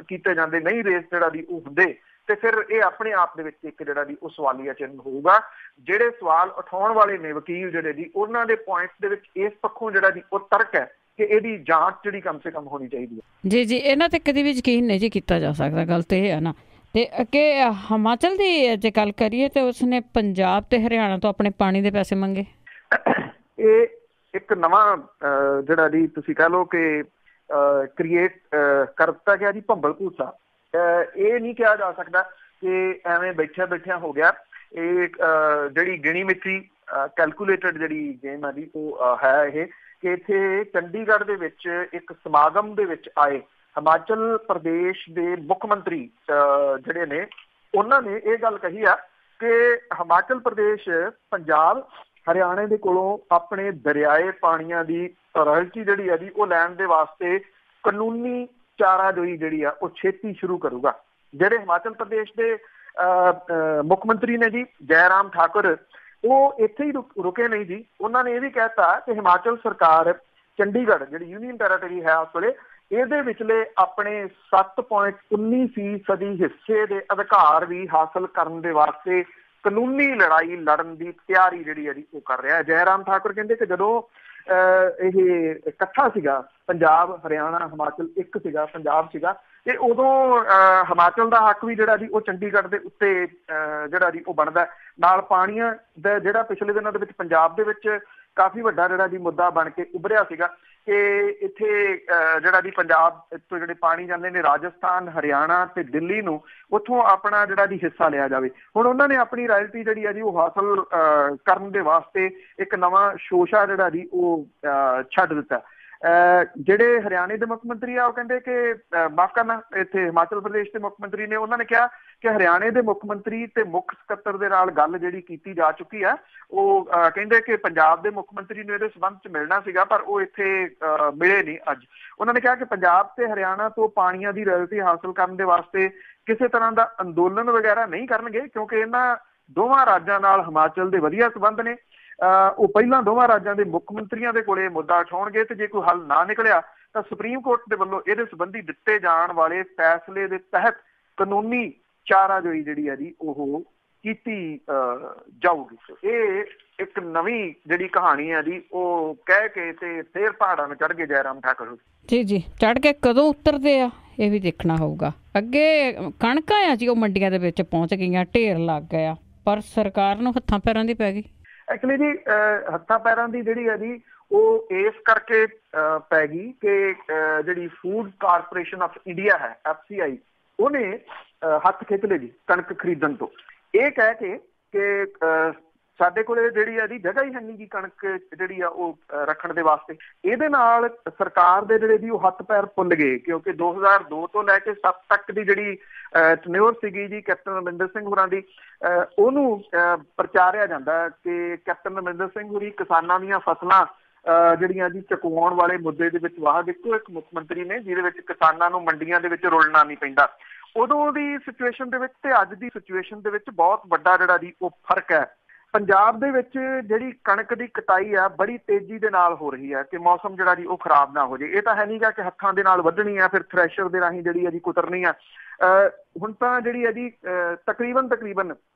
ਕੀਤੇ ਜਾਂਦੇ, ਨਹੀਂ ਰੇਜ਼ ਜਿਹੜਾ ਦੀ ਉਹ ਹੁੰਦੇ ਤੇ ਫਿਰ ਇਹ ਆਪਣੇ ਆਪ ਦੇ ਵਿੱਚ ਇੱਕ ਜਿਹੜਾ ਦੀ ਉਹ ਸਵਾਲੀਆ ਚਿੰਨ੍ਹ ਹੋਊਗਾ। ਜਿਹੜੇ ਸਵਾਲ ਉਠਾਉਣ ਵਾਲੇ ਨੇ ਵਕੀਲ ਜਿਹੜੇ ਜੀ ਉਹਨਾਂ ਦੇ ਪੁਆਇੰਟਸ ਦੇ ਵਿੱਚ ਇਸ ਪੱਖੋਂ ਜਿਹੜਾ ਦੀ ਉਹ ਤਰਕ ਹੈ ਕਿ ਇਹਦੀ ਜਾਂਚ ਜਿਹੜੀ ਕਮ ਸੇ ਕਮ ਹੋਣੀ ਚਾਹੀਦੀ ਹੈ। ਜੀ ਜੀ, ਇਹਨਾਂ ਤੇ ਕਦੇ ਵੀ ਯਕੀਨ ਨਹੀਂ ਜੀ ਕੀਤਾ ਜਾ ਸਕਦਾ, ਗੱਲ ਤਾਂ ਇਹ ਹੈ ਨਾ। ਤੇ ਅੱਗੇ ਹਿਮਾਚਲ ਦੀ ਜੇ ਗੱਲ ਕਰੀਏ ਤੇ ਉਸਨੇ ਪੰਜਾਬ ਤੇ ਹਰਿਆਣਾ ਤੋਂ ਆਪਣੇ ਪਾਣੀ ਦੇ ਪੈਸੇ ਮੰਗੇ। ਇਹ ਇੱਕ ਨਵਾਂ ਜਿਹੜਾ ਜੀ ਤੁਸੀਂ ਕਹਿ ਲਓ ਕਿ ਕ੍ਰੀਏਟ ਕਰ ਦਿੱਤਾ ਗਿਆ ਜੀ ਭੰਬਲ ਭੂਸਾ। ਇਹ ਨਹੀਂ ਕਿਹਾ ਜਾ ਸਕਦਾ ਕਿ ਐਵੇਂ ਬੈਠਿਆਂ ਹੋ ਗਿਆ। ਇਹ ਜਿਹੜੀ ਗਿਣੀ ਮਿੱਥੀ ਕੈਲਕੂਲੇਟਡ ਜਿਹੜੀ ਗੇਮ ਹੈ ਜੀ ਉਹ ਹੈ ਇਹ, ਕਿ ਇੱਥੇ ਚੰਡੀਗੜ੍ਹ ਦੇ ਵਿੱਚ ਇੱਕ ਸਮਾਗਮ ਦੇ ਵਿੱਚ ਆਏ ਹਿਮਾਚਲ ਪ੍ਰਦੇਸ਼ ਦੇ ਮੁੱਖ ਮੰਤਰੀ ਜਿਹੜੇ ਨੇ, ਉਹਨਾਂ ਨੇ ਇਹ ਗੱਲ ਕਹੀ ਆ ਕਿ ਹਿਮਾਚਲ ਪ੍ਰਦੇਸ਼ ਪੰਜਾਬ ਹਰਿਆਣੇ ਦੇ ਕੋਲੋਂ ਆਪਣੇ ਦਰਿਆਏ ਪਾਣੀਆਂ ਦੀ ਰਾਇਲਟੀ ਜਿਹੜੀ ਹੈ ਜੀ ਉਹ ਲੈਣ ਦੇ ਵਾਸਤੇ ਕਾਨੂੰਨੀ ਚਾਰਾਜੋਈ ਜਿਹੜੀ ਆ ਉਹ ਛੇਤੀ ਸ਼ੁਰੂ ਕਰੂਗਾ। ਜਿਹੜੇ ਹਿਮਾਚਲ ਪ੍ਰਦੇਸ਼ ਦੇ ਮੁੱਖ ਮੰਤਰੀ ਨੇ ਜੀ ਜੈਰਾਮ ਠਾਕੁਰ, ਉਹ ਇੱਥੇ ਹੀ ਰੁਕੇ ਨਹੀਂ ਜੀ। ਉਹਨਾਂ ਨੇ ਇਹ ਵੀ ਕਹਿਤਾ ਕਿ ਹਿਮਾਚਲ ਸਰਕਾਰ ਚੰਡੀਗੜ੍ਹ ਜਿਹੜੀ ਯੂਨੀਅਨ ਟੈਰੀਟਰੀ ਹੈ ਉਸ ਵੇਲੇ, ਇਹਦੇ ਵਿਚਲੇ ਆਪਣੇ 7.19% ਹਿੱਸੇ ਦੇ ਅਧਿਕਾਰ ਵੀ ਹਾਸਲ ਕਰਨ ਦੇ ਵਾਸਤੇ ਕਾਨੂੰਨੀ ਲੜਾਈ ਲੜਨ ਦੀ ਤਿਆਰੀ ਜਿਹੜੀ ਹੈ ਜੀ ਉਹ ਕਰ ਰਿਹਾ ਹੈ। ਜੈਰਾਮ ਠਾਕੁਰ ਕਹਿੰਦੇ ਕਿ ਜਦੋਂ ਇਹ ਇਕੱਠਾ ਸੀਗਾ ਪੰਜਾਬ ਹਰਿਆਣਾ ਹਿਮਾਚਲ ਇੱਕ ਸੀਗਾ ਪੰਜਾਬ ਸੀਗਾ, ਤੇ ਉਦੋਂ ਹਿਮਾਚਲ ਦਾ ਹੱਕ ਵੀ ਜਿਹੜਾ ਜੀ ਉਹ ਚੰਡੀਗੜ੍ਹ ਦੇ ਉੱਤੇ ਜਿਹੜਾ ਜੀ ਉਹ ਬਣਦਾ। ਨਾਲ ਪਾਣੀਆਂ ਦਾ ਜਿਹੜਾ ਪਿਛਲੇ ਦਿਨਾਂ ਦੇ ਵਿੱਚ ਪੰਜਾਬ ਦੇ ਵਿੱਚ ਕਾਫੀ ਵੱਡਾ ਜਿਹੜਾ ਜੀ ਮੁੱਦਾ ਬਣ ਕੇ ਉੱਭਰਿਆ ਸੀਗਾ ਕਿ ਇੱਥੇ ਜਿਹੜਾ ਜੀ ਪੰਜਾਬ ਤੋਂ ਜਿਹੜੇ ਪਾਣੀ ਜਾਂਦੇ ਨੇ ਰਾਜਸਥਾਨ ਹਰਿਆਣਾ ਤੇ ਦਿੱਲੀ ਨੂੰ, ਉੱਥੋਂ ਆਪਣਾ ਜਿਹੜਾ ਜੀ ਹਿੱਸਾ ਲਿਆ ਜਾਵੇ। ਹੁਣ ਉਹਨਾਂ ਨੇ ਆਪਣੀ ਰਾਇਲਟੀ ਜਿਹੜੀ ਹੈ ਜੀ ਉਹ ਹਾਸਲ ਕਰਨ ਦੇ ਵਾਸਤੇ ਇੱਕ ਨਵਾਂ ਸ਼ੋਸ਼ਾ ਜਿਹੜਾ ਜੀ ਉਹ ਛੱਡ ਦਿੱਤਾ। ਜਿਹੜੇ ਹਰਿਆਣੇ ਦੇ ਮੁੱਖ ਮੰਤਰੀ ਆ ਉਹ ਕਹਿੰਦੇ ਕਿ ਮਾਫ਼ ਕਰਨਾ, ਇੱਥੇ ਹਿਮਾਚਲ ਪ੍ਰਦੇਸ਼ ਦੇ ਮੁੱਖ ਮੰਤਰੀ ਨੇ, ਉਹਨਾਂ ਨੇ ਕਿਹਾ ਕਿ ਹਰਿਆਣੇ ਦੇ ਮੁੱਖ ਮੰਤਰੀ ਤੇ ਮੁੱਖ ਸਕੱਤਰ ਦੇ ਨਾਲ ਗੱਲ ਜਿਹੜੀ ਕੀਤੀ ਜਾ ਚੁੱਕੀ ਆ। ਉਹ ਕਹਿੰਦੇ ਕਿ ਪੰਜਾਬ ਦੇ ਮੁੱਖ ਮੰਤਰੀ ਨੂੰ ਇਹਦੇ ਸੰਬੰਧ 'ਚ ਮਿਲਣਾ ਸੀਗਾ ਪਰ ਉਹ ਇੱਥੇ ਮਿਲੇ ਨਹੀਂ ਅੱਜ। ਉਹਨਾਂ ਨੇ ਕਿਹਾ ਕਿ ਪੰਜਾਬ ਤੇ ਹਰਿਆਣਾ ਤੋਂ ਪਾਣੀਆਂ ਦੀ ਰਾਇਲਟੀ ਹਾਸਲ ਕਰਨ ਦੇ ਵਾਸਤੇ ਕਿਸੇ ਤਰ੍ਹਾਂ ਦਾ ਅੰਦੋਲਨ ਵਗੈਰਾ ਨਹੀਂ ਕਰਨਗੇ, ਕਿਉਂਕਿ ਇਹਨਾਂ ਦੋਵਾਂ ਰਾਜਾਂ ਨਾਲ ਹਿਮਾਚਲ ਦੇ ਵਧੀਆ ਸੰਬੰਧ ਨੇ। ਉਹ ਪਹਿਲਾਂ ਦੋਵਾਂ ਰਾਜਾਂ ਦੇ ਮੁੱਖ ਮੰਤਰੀਆਂ ਦੇ ਕੋਲੇ ਮੁੱਦਾ ਉਠਾਉਣਗੇ ਤੇ ਜੇ ਕੋਈ ਹੱਲ ਨਾ ਨਿਕਲਿਆ ਤਾਂ ਸੁਪਰੀਮ ਕੋਰਟ ਦੇ ਵੱਲੋਂ ਇਹਦੇ ਸੰਬੰਧੀ ਦਿੱਤੇ ਜਾਣ ਵਾਲੇ ਫੈਸਲੇ ਦੇ ਤਹਿਤ ਕਾਨੂੰਨੀ ਚਾਰਾਜੋਈ ਜਿਹੜੀ ਹੈ ਜੀ ਉਹ ਕੀਤੀ ਜਾਊਗੀ। ਇਹ ਇੱਕ ਨਵੀਂ ਜਿਹੜੀ ਕਹਾਣੀ ਹੈ ਜੀ ਉਹ ਕਹਿ ਕੇ ਤੇ ਫੇਰ ਪਹਾੜਾਂ ਨੂੰ ਚੜ੍ਹ ਗਏ ਜੈਰਾਮ ਠਾਕੁਰ ਜੀ। ਜੀ, ਚੜ੍ਹ ਕੇ ਕਦੋਂ ਉਤਰਦੇ ਆ ਇਹ ਵੀ ਦੇਖਣਾ ਹੋਊਗਾ। ਅੱਗੇ ਕਣਕਾਂ ਆ ਜੀ ਉਹ ਮੰਡੀਆਂ ਦੇ ਵਿੱਚ ਪਹੁੰਚ ਗਈਆਂ, ਢੇਰ ਲੱਗ ਗਿਆ, ਪਰ ਸਰਕਾਰ ਨੂੰ ਹੱਥਾਂ ਪੈਰਾਂ ਦੀ ਪੈ ਗਈ। ਐਕਚੁਅਲੀ ਜੀ ਹੱਥਾਂ ਪੈਰਾਂ ਦੀ ਜਿਹੜੀ ਹੈ ਜੀ ਉਹ ਇਸ ਕਰਕੇ ਪੈ ਗਈ ਕਿ ਜਿਹੜੀ ਫੂਡ ਕਾਰਪੋਰੇਸ਼ਨ ਆਫ ਇੰਡੀਆ ਹੈ FCI, ਉਹਨੇ ਹੱਥ ਖਿੱਚ ਲਏ ਜੀ ਕਣਕ ਖਰੀਦਣ ਤੋਂ, ਇਹ ਕਹਿ ਕੇ ਕਿ ਸਾਡੇ ਕੋਲੇ ਜਿਹੜੀ ਹੈ ਜੀ ਜਗ੍ਹਾ ਹੀ ਹੈ ਨਹੀਂ ਜੀ ਕਣਕ ਜਿਹੜੀ ਆ ਉਹ ਰੱਖਣ ਦੇ ਵਾਸਤੇ। ਇਹਦੇ ਨਾਲ ਸਰਕਾਰ ਦੇ ਜਿਹੜੇ ਜੀ ਉਹ ਹੱਥ ਪੈਰ ਫੁੱਲ ਗਏ, ਕਿਉਂਕਿ 2002 ਤੋਂ ਲੈ ਕੇ 7 ਤੱਕ ਦੀ ਜਿਹੜੀ ਟਨਿਓਰ ਸੀਗੀ ਜੀ ਕੈਪਟਨ ਅਮਰਿੰਦਰ ਸਿੰਘ ਹੋਰਾਂ ਦੀ, ਉਹਨੂੰ ਪ੍ਰਚਾਰਿਆ ਜਾਂਦਾ ਕਿ ਕੈਪਟਨ ਅਮਰਿੰਦਰ ਸਿੰਘ ਹੋਰੀ ਕਿਸਾਨਾਂ ਦੀਆਂ ਫਸਲਾਂ ਜਿਹੜੀਆਂ ਜੀ ਚੁਕਵਾਉਣ ਵਾਲੇ ਮੁੱਦੇ ਦੇ ਵਿੱਚ ਵਾਹ ਇੱਕੋ ਇੱਕ ਮੁੱਖ ਮੰਤਰੀ ਨੇ ਜਿਹਦੇ ਵਿੱਚ ਕਿਸਾਨਾਂ ਨੂੰ ਮੰਡੀਆਂ ਦੇ ਵਿੱਚ ਰੁਲਣਾ ਨਹੀਂ ਪੈਂਦਾ। ਉਦੋਂ ਦੀ ਸਿਚੁਏਸ਼ਨ ਦੇ ਵਿੱਚ ਤੇ ਅੱਜ ਦੀ ਸਿਚੁਏਸ਼ਨ ਦੇ ਵਿੱਚ ਬਹੁਤ ਵੱਡਾ ਜਿਹੜਾ ਜੀ ਉਹ ਫਰਕ ਹੈ। ਪੰਜਾਬ ਦੇ ਵਿੱਚ ਜਿਹੜੀ ਕਣਕ ਦੀ ਕਟਾਈ ਆ ਬੜੀ ਤੇਜ਼ੀ ਦੇ ਨਾਲ ਹੋ ਰਹੀ ਹੈ ਕਿ ਮੌਸਮ ਜਿਹੜਾ ਜੀ ਉਹ ਖਰਾਬ ਨਾ ਹੋ ਜਾਏ। ਇਹ ਤਾਂ ਹੈ ਨੀ ਗਾ ਕਿ ਹੱਥਾਂ ਦੇ ਨਾਲ ਵੱਢਣੀ ਆ ਫਿਰ ਥ੍ਰੈਸ਼ਰ ਦੇ ਰਾਹੀਂ ਜਿਹੜੀ ਹੈ ਜੀ ਕੁਤਰਨੀ ਆ। ਹੁਣ ਤਾਂ ਜਿਹੜੀ ਹੈ ਜੀ ਤਕਰੀਬਨ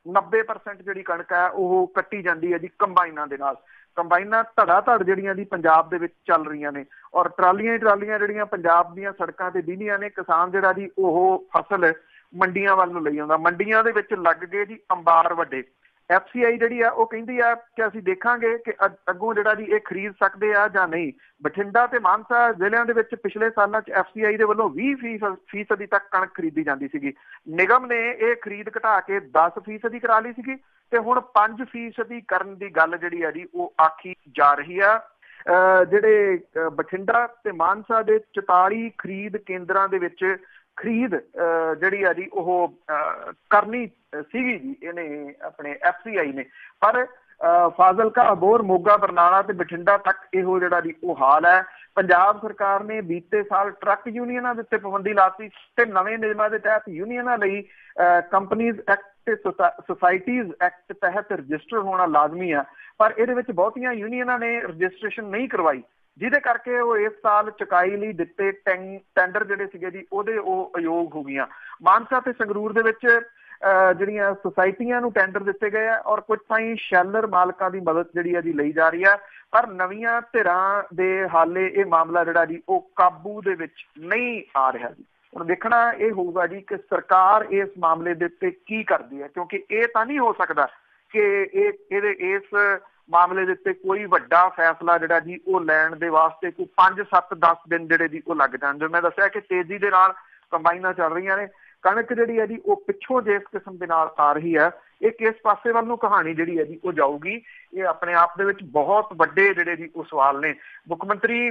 90% ਜਿਹੜੀ ਕਣਕ ਹੈ ਉਹ ਕੱਟੀ ਜਾਂਦੀ ਹੈ ਜੀ ਕੰਬਾਈਨਾਂ ਦੇ ਨਾਲ। ਕੰਬਾਈਨਾਂ ਧੜਾ ਧੜ ਜਿਹੜੀਆਂ ਜੀ ਪੰਜਾਬ ਦੇ ਵਿੱਚ ਚੱਲ ਰਹੀਆਂ ਨੇ ਔਰ ਟਰਾਲੀਆਂ ਜਿਹੜੀਆਂ ਪੰਜਾਬ ਦੀਆਂ ਸੜਕਾਂ ਤੇ ਦਿੰਦੀਆਂ ਨੇ। ਕਿਸਾਨ ਜਿਹੜਾ ਜੀ ਉਹ ਫਸਲ ਮੰਡੀਆਂ ਵੱਲ ਨੂੰ ਲਈ ਆਉਂਦਾ, ਮੰਡੀਆਂ ਦੇ ਵਿੱਚ ਲੱਗ ਗਏ ਜੀ ਅੰਬਾਰ ਵੱਡੇ। FCI ਜਿਹੜੀ ਆ ਉਹ ਕਹਿੰਦੀ ਆ ਕਿ ਅਸੀਂ ਦੇਖਾਂਗੇ ਕਿ ਅੱਗੋਂ ਜਿਹੜਾ ਜੀ ਇਹ ਖਰੀਦ ਸਕਦੇ ਆ ਜਾਂ ਨਹੀਂ। ਬਠਿੰਡਾ ਤੇ ਮਾਨਸਾ ਜ਼ਿਲ੍ਹਿਆਂ ਦੇ ਵਿੱਚ ਪਿਛਲੇ ਸਾਲਾਂ 'ਚ FCI ਦੇ ਵੱਲੋਂ 20% ਤੱਕ ਕਣਕ ਖਰੀਦੀ ਜਾਂਦੀ ਸੀਗੀ। ਨਿਗਮ ਨੇ ਇਹ ਖਰੀਦ ਘਟਾ ਕੇ 10% ਕਰਾ ਲਈ ਸੀਗੀ ਤੇ ਹੁਣ 5% ਕਰਨ ਦੀ ਗੱਲ ਜਿਹੜੀ ਆ ਜੀ ਉਹ ਆਖੀ ਜਾ ਰਹੀ ਆ। ਜਿਹੜੇ ਬਠਿੰਡਾ ਤੇ ਮਾਨਸਾ ਦੇ 44 ਖਰੀਦ ਕੇਂਦਰਾਂ ਦੇ ਵਿੱਚ ਖਰੀਦ ਜਿਹੜੀ ਆ ਜੀ ਉਹ ਕਰਨੀ ਸੀਗੀ ਜੀ ਇਹਨੇ ਆਪਣੇ FCI ਨੇ, ਪਰ ਫਾਜ਼ਿਲਕਾ, ਅਬੋਹਰ, ਮੋਗਾ, ਬਰਨਾਲਾ ਤੇ ਬਠਿੰਡਾ ਤੱਕ ਇਹੋ ਜਿਹੜਾ ਜੀ ਉਹ ਹਾਲ ਹੈ। ਪੰਜਾਬ ਸਰਕਾਰ ਨੇ ਬੀਤੇ ਸਾਲ ਟਰੱਕ ਯੂਨੀਅਨਾਂ ਦੇ ਉੱਤੇ ਪਾਬੰਦੀ ਲਾਤੀ ਤੇ ਨਵੇਂ ਨਿਯਮਾਂ ਦੇ ਤਹਿਤ ਯੂਨੀਅਨਾਂ ਲਈ ਕੰਪਨੀਜ਼ ਐਕਟ ਤੇ ਸੁਸਾਇਟੀਜ਼ ਐਕਟ ਤਹਿਤ ਰਜਿਸਟਰ ਹੋਣਾ ਲਾਜ਼ਮੀ ਆ, ਪਰ ਇਹਦੇ ਵਿੱਚ ਬਹੁਤੀਆਂ ਯੂਨੀਅਨਾਂ ਨੇ ਰਜਿਸਟ੍ਰੇਸ਼ਨ ਨਹੀਂ ਕਰਵਾਈ, ਜਿਹਦੇ ਕਰਕੇ ਉਹ ਇਸ ਸਾਲ ਚੁਕਾਈ ਲਈ ਦਿੱਤੇ ਟੈਂਡਰ ਜਿਹੜੇ ਸੀਗੇ ਜੀ ਉਹਦੇ ਉਹ ਅਯੋਗ ਹੋ ਗਈਆਂ। ਮਾਨਸਾ ਤੇ ਸੰਗਰੂਰ ਦੇ ਵਿੱਚ ਜਿਹੜੀਆਂ ਸੁਸਾਇਟੀਆਂ ਨੂੰ ਟੈਂਡਰ ਦਿੱਤੇ ਗਏ ਆ ਔਰ ਕੁਝ ਥਾਈਂ ਸ਼ੈਲਰ ਮਾਲਕਾਂ ਦੀ ਮਦਦ ਜਿਹੜੀ ਆ ਜੀ ਲਈ ਜਾ ਰਹੀ ਆ। ਪਰ ਨਵੀਆਂ ਧਿਰਾਂ ਦੇ ਹਾਲੇ ਇਹ ਮਾਮਲਾ ਜਿਹੜਾ ਜੀ ਉਹ ਕਾਬੂ ਦੇ ਵਿੱਚ ਨਹੀਂ ਆ ਰਿਹਾ ਜੀ। ਹੁਣ ਦੇਖਣਾ ਇਹ ਹੋਊਗਾ ਜੀ ਕਿ ਸਰਕਾਰ ਇਸ ਮਾਮਲੇ ਦੇ ਉੱਤੇ ਕੀ ਕਰਦੀ ਹੈ, ਕਿਉਂਕਿ ਇਹ ਤਾਂ ਨਹੀਂ ਹੋ ਸਕਦਾ ਕਿ ਇਸ ਮਾਮਲੇ ਦੇ ਉੱਤੇ ਕੋਈ ਵੱਡਾ ਫੈਸਲਾ ਜਿਹੜਾ ਜੀ ਉਹ ਲੈਣ ਦੇ ਵਾਸਤੇ ਕੋਈ 5, 7, 10 ਦਿਨ ਜਿਹੜੇ ਜੀ ਉਹ ਲੱਗ ਜਾਣ। ਜਿਵੇਂ ਮੈਂ ਦੱਸਿਆ ਕਿ ਤੇਜ਼ੀ ਦੇ ਨਾਲ ਕੰਬਾਈਨਾਂ ਚੱਲ ਰਹੀਆਂ ਨੇ, ਕਣਕ ਜਿਹੜੀ ਹੈ ਜੀ ਉਹ ਪਿੱਛੋਂ ਜਿਸ ਕਿਸਮ ਦੇ ਨਾਲ ਆ ਰਹੀ ਹੈ, ਇਹ ਕਿਸ ਪਾਸੇ ਵੱਲ ਨੂੰ ਕਹਾਣੀ ਜਿਹੜੀ ਹੈ ਜੀ ਉਹ ਜਾਊਗੀ, ਇਹ ਆਪਣੇ ਆਪ ਦੇ ਵਿੱਚ ਬਹੁਤ ਵੱਡੇ ਜਿਹੜੇ ਜੀ ਉਹ ਸਵਾਲ ਨੇ। ਮੁੱਖ ਮੰਤਰੀ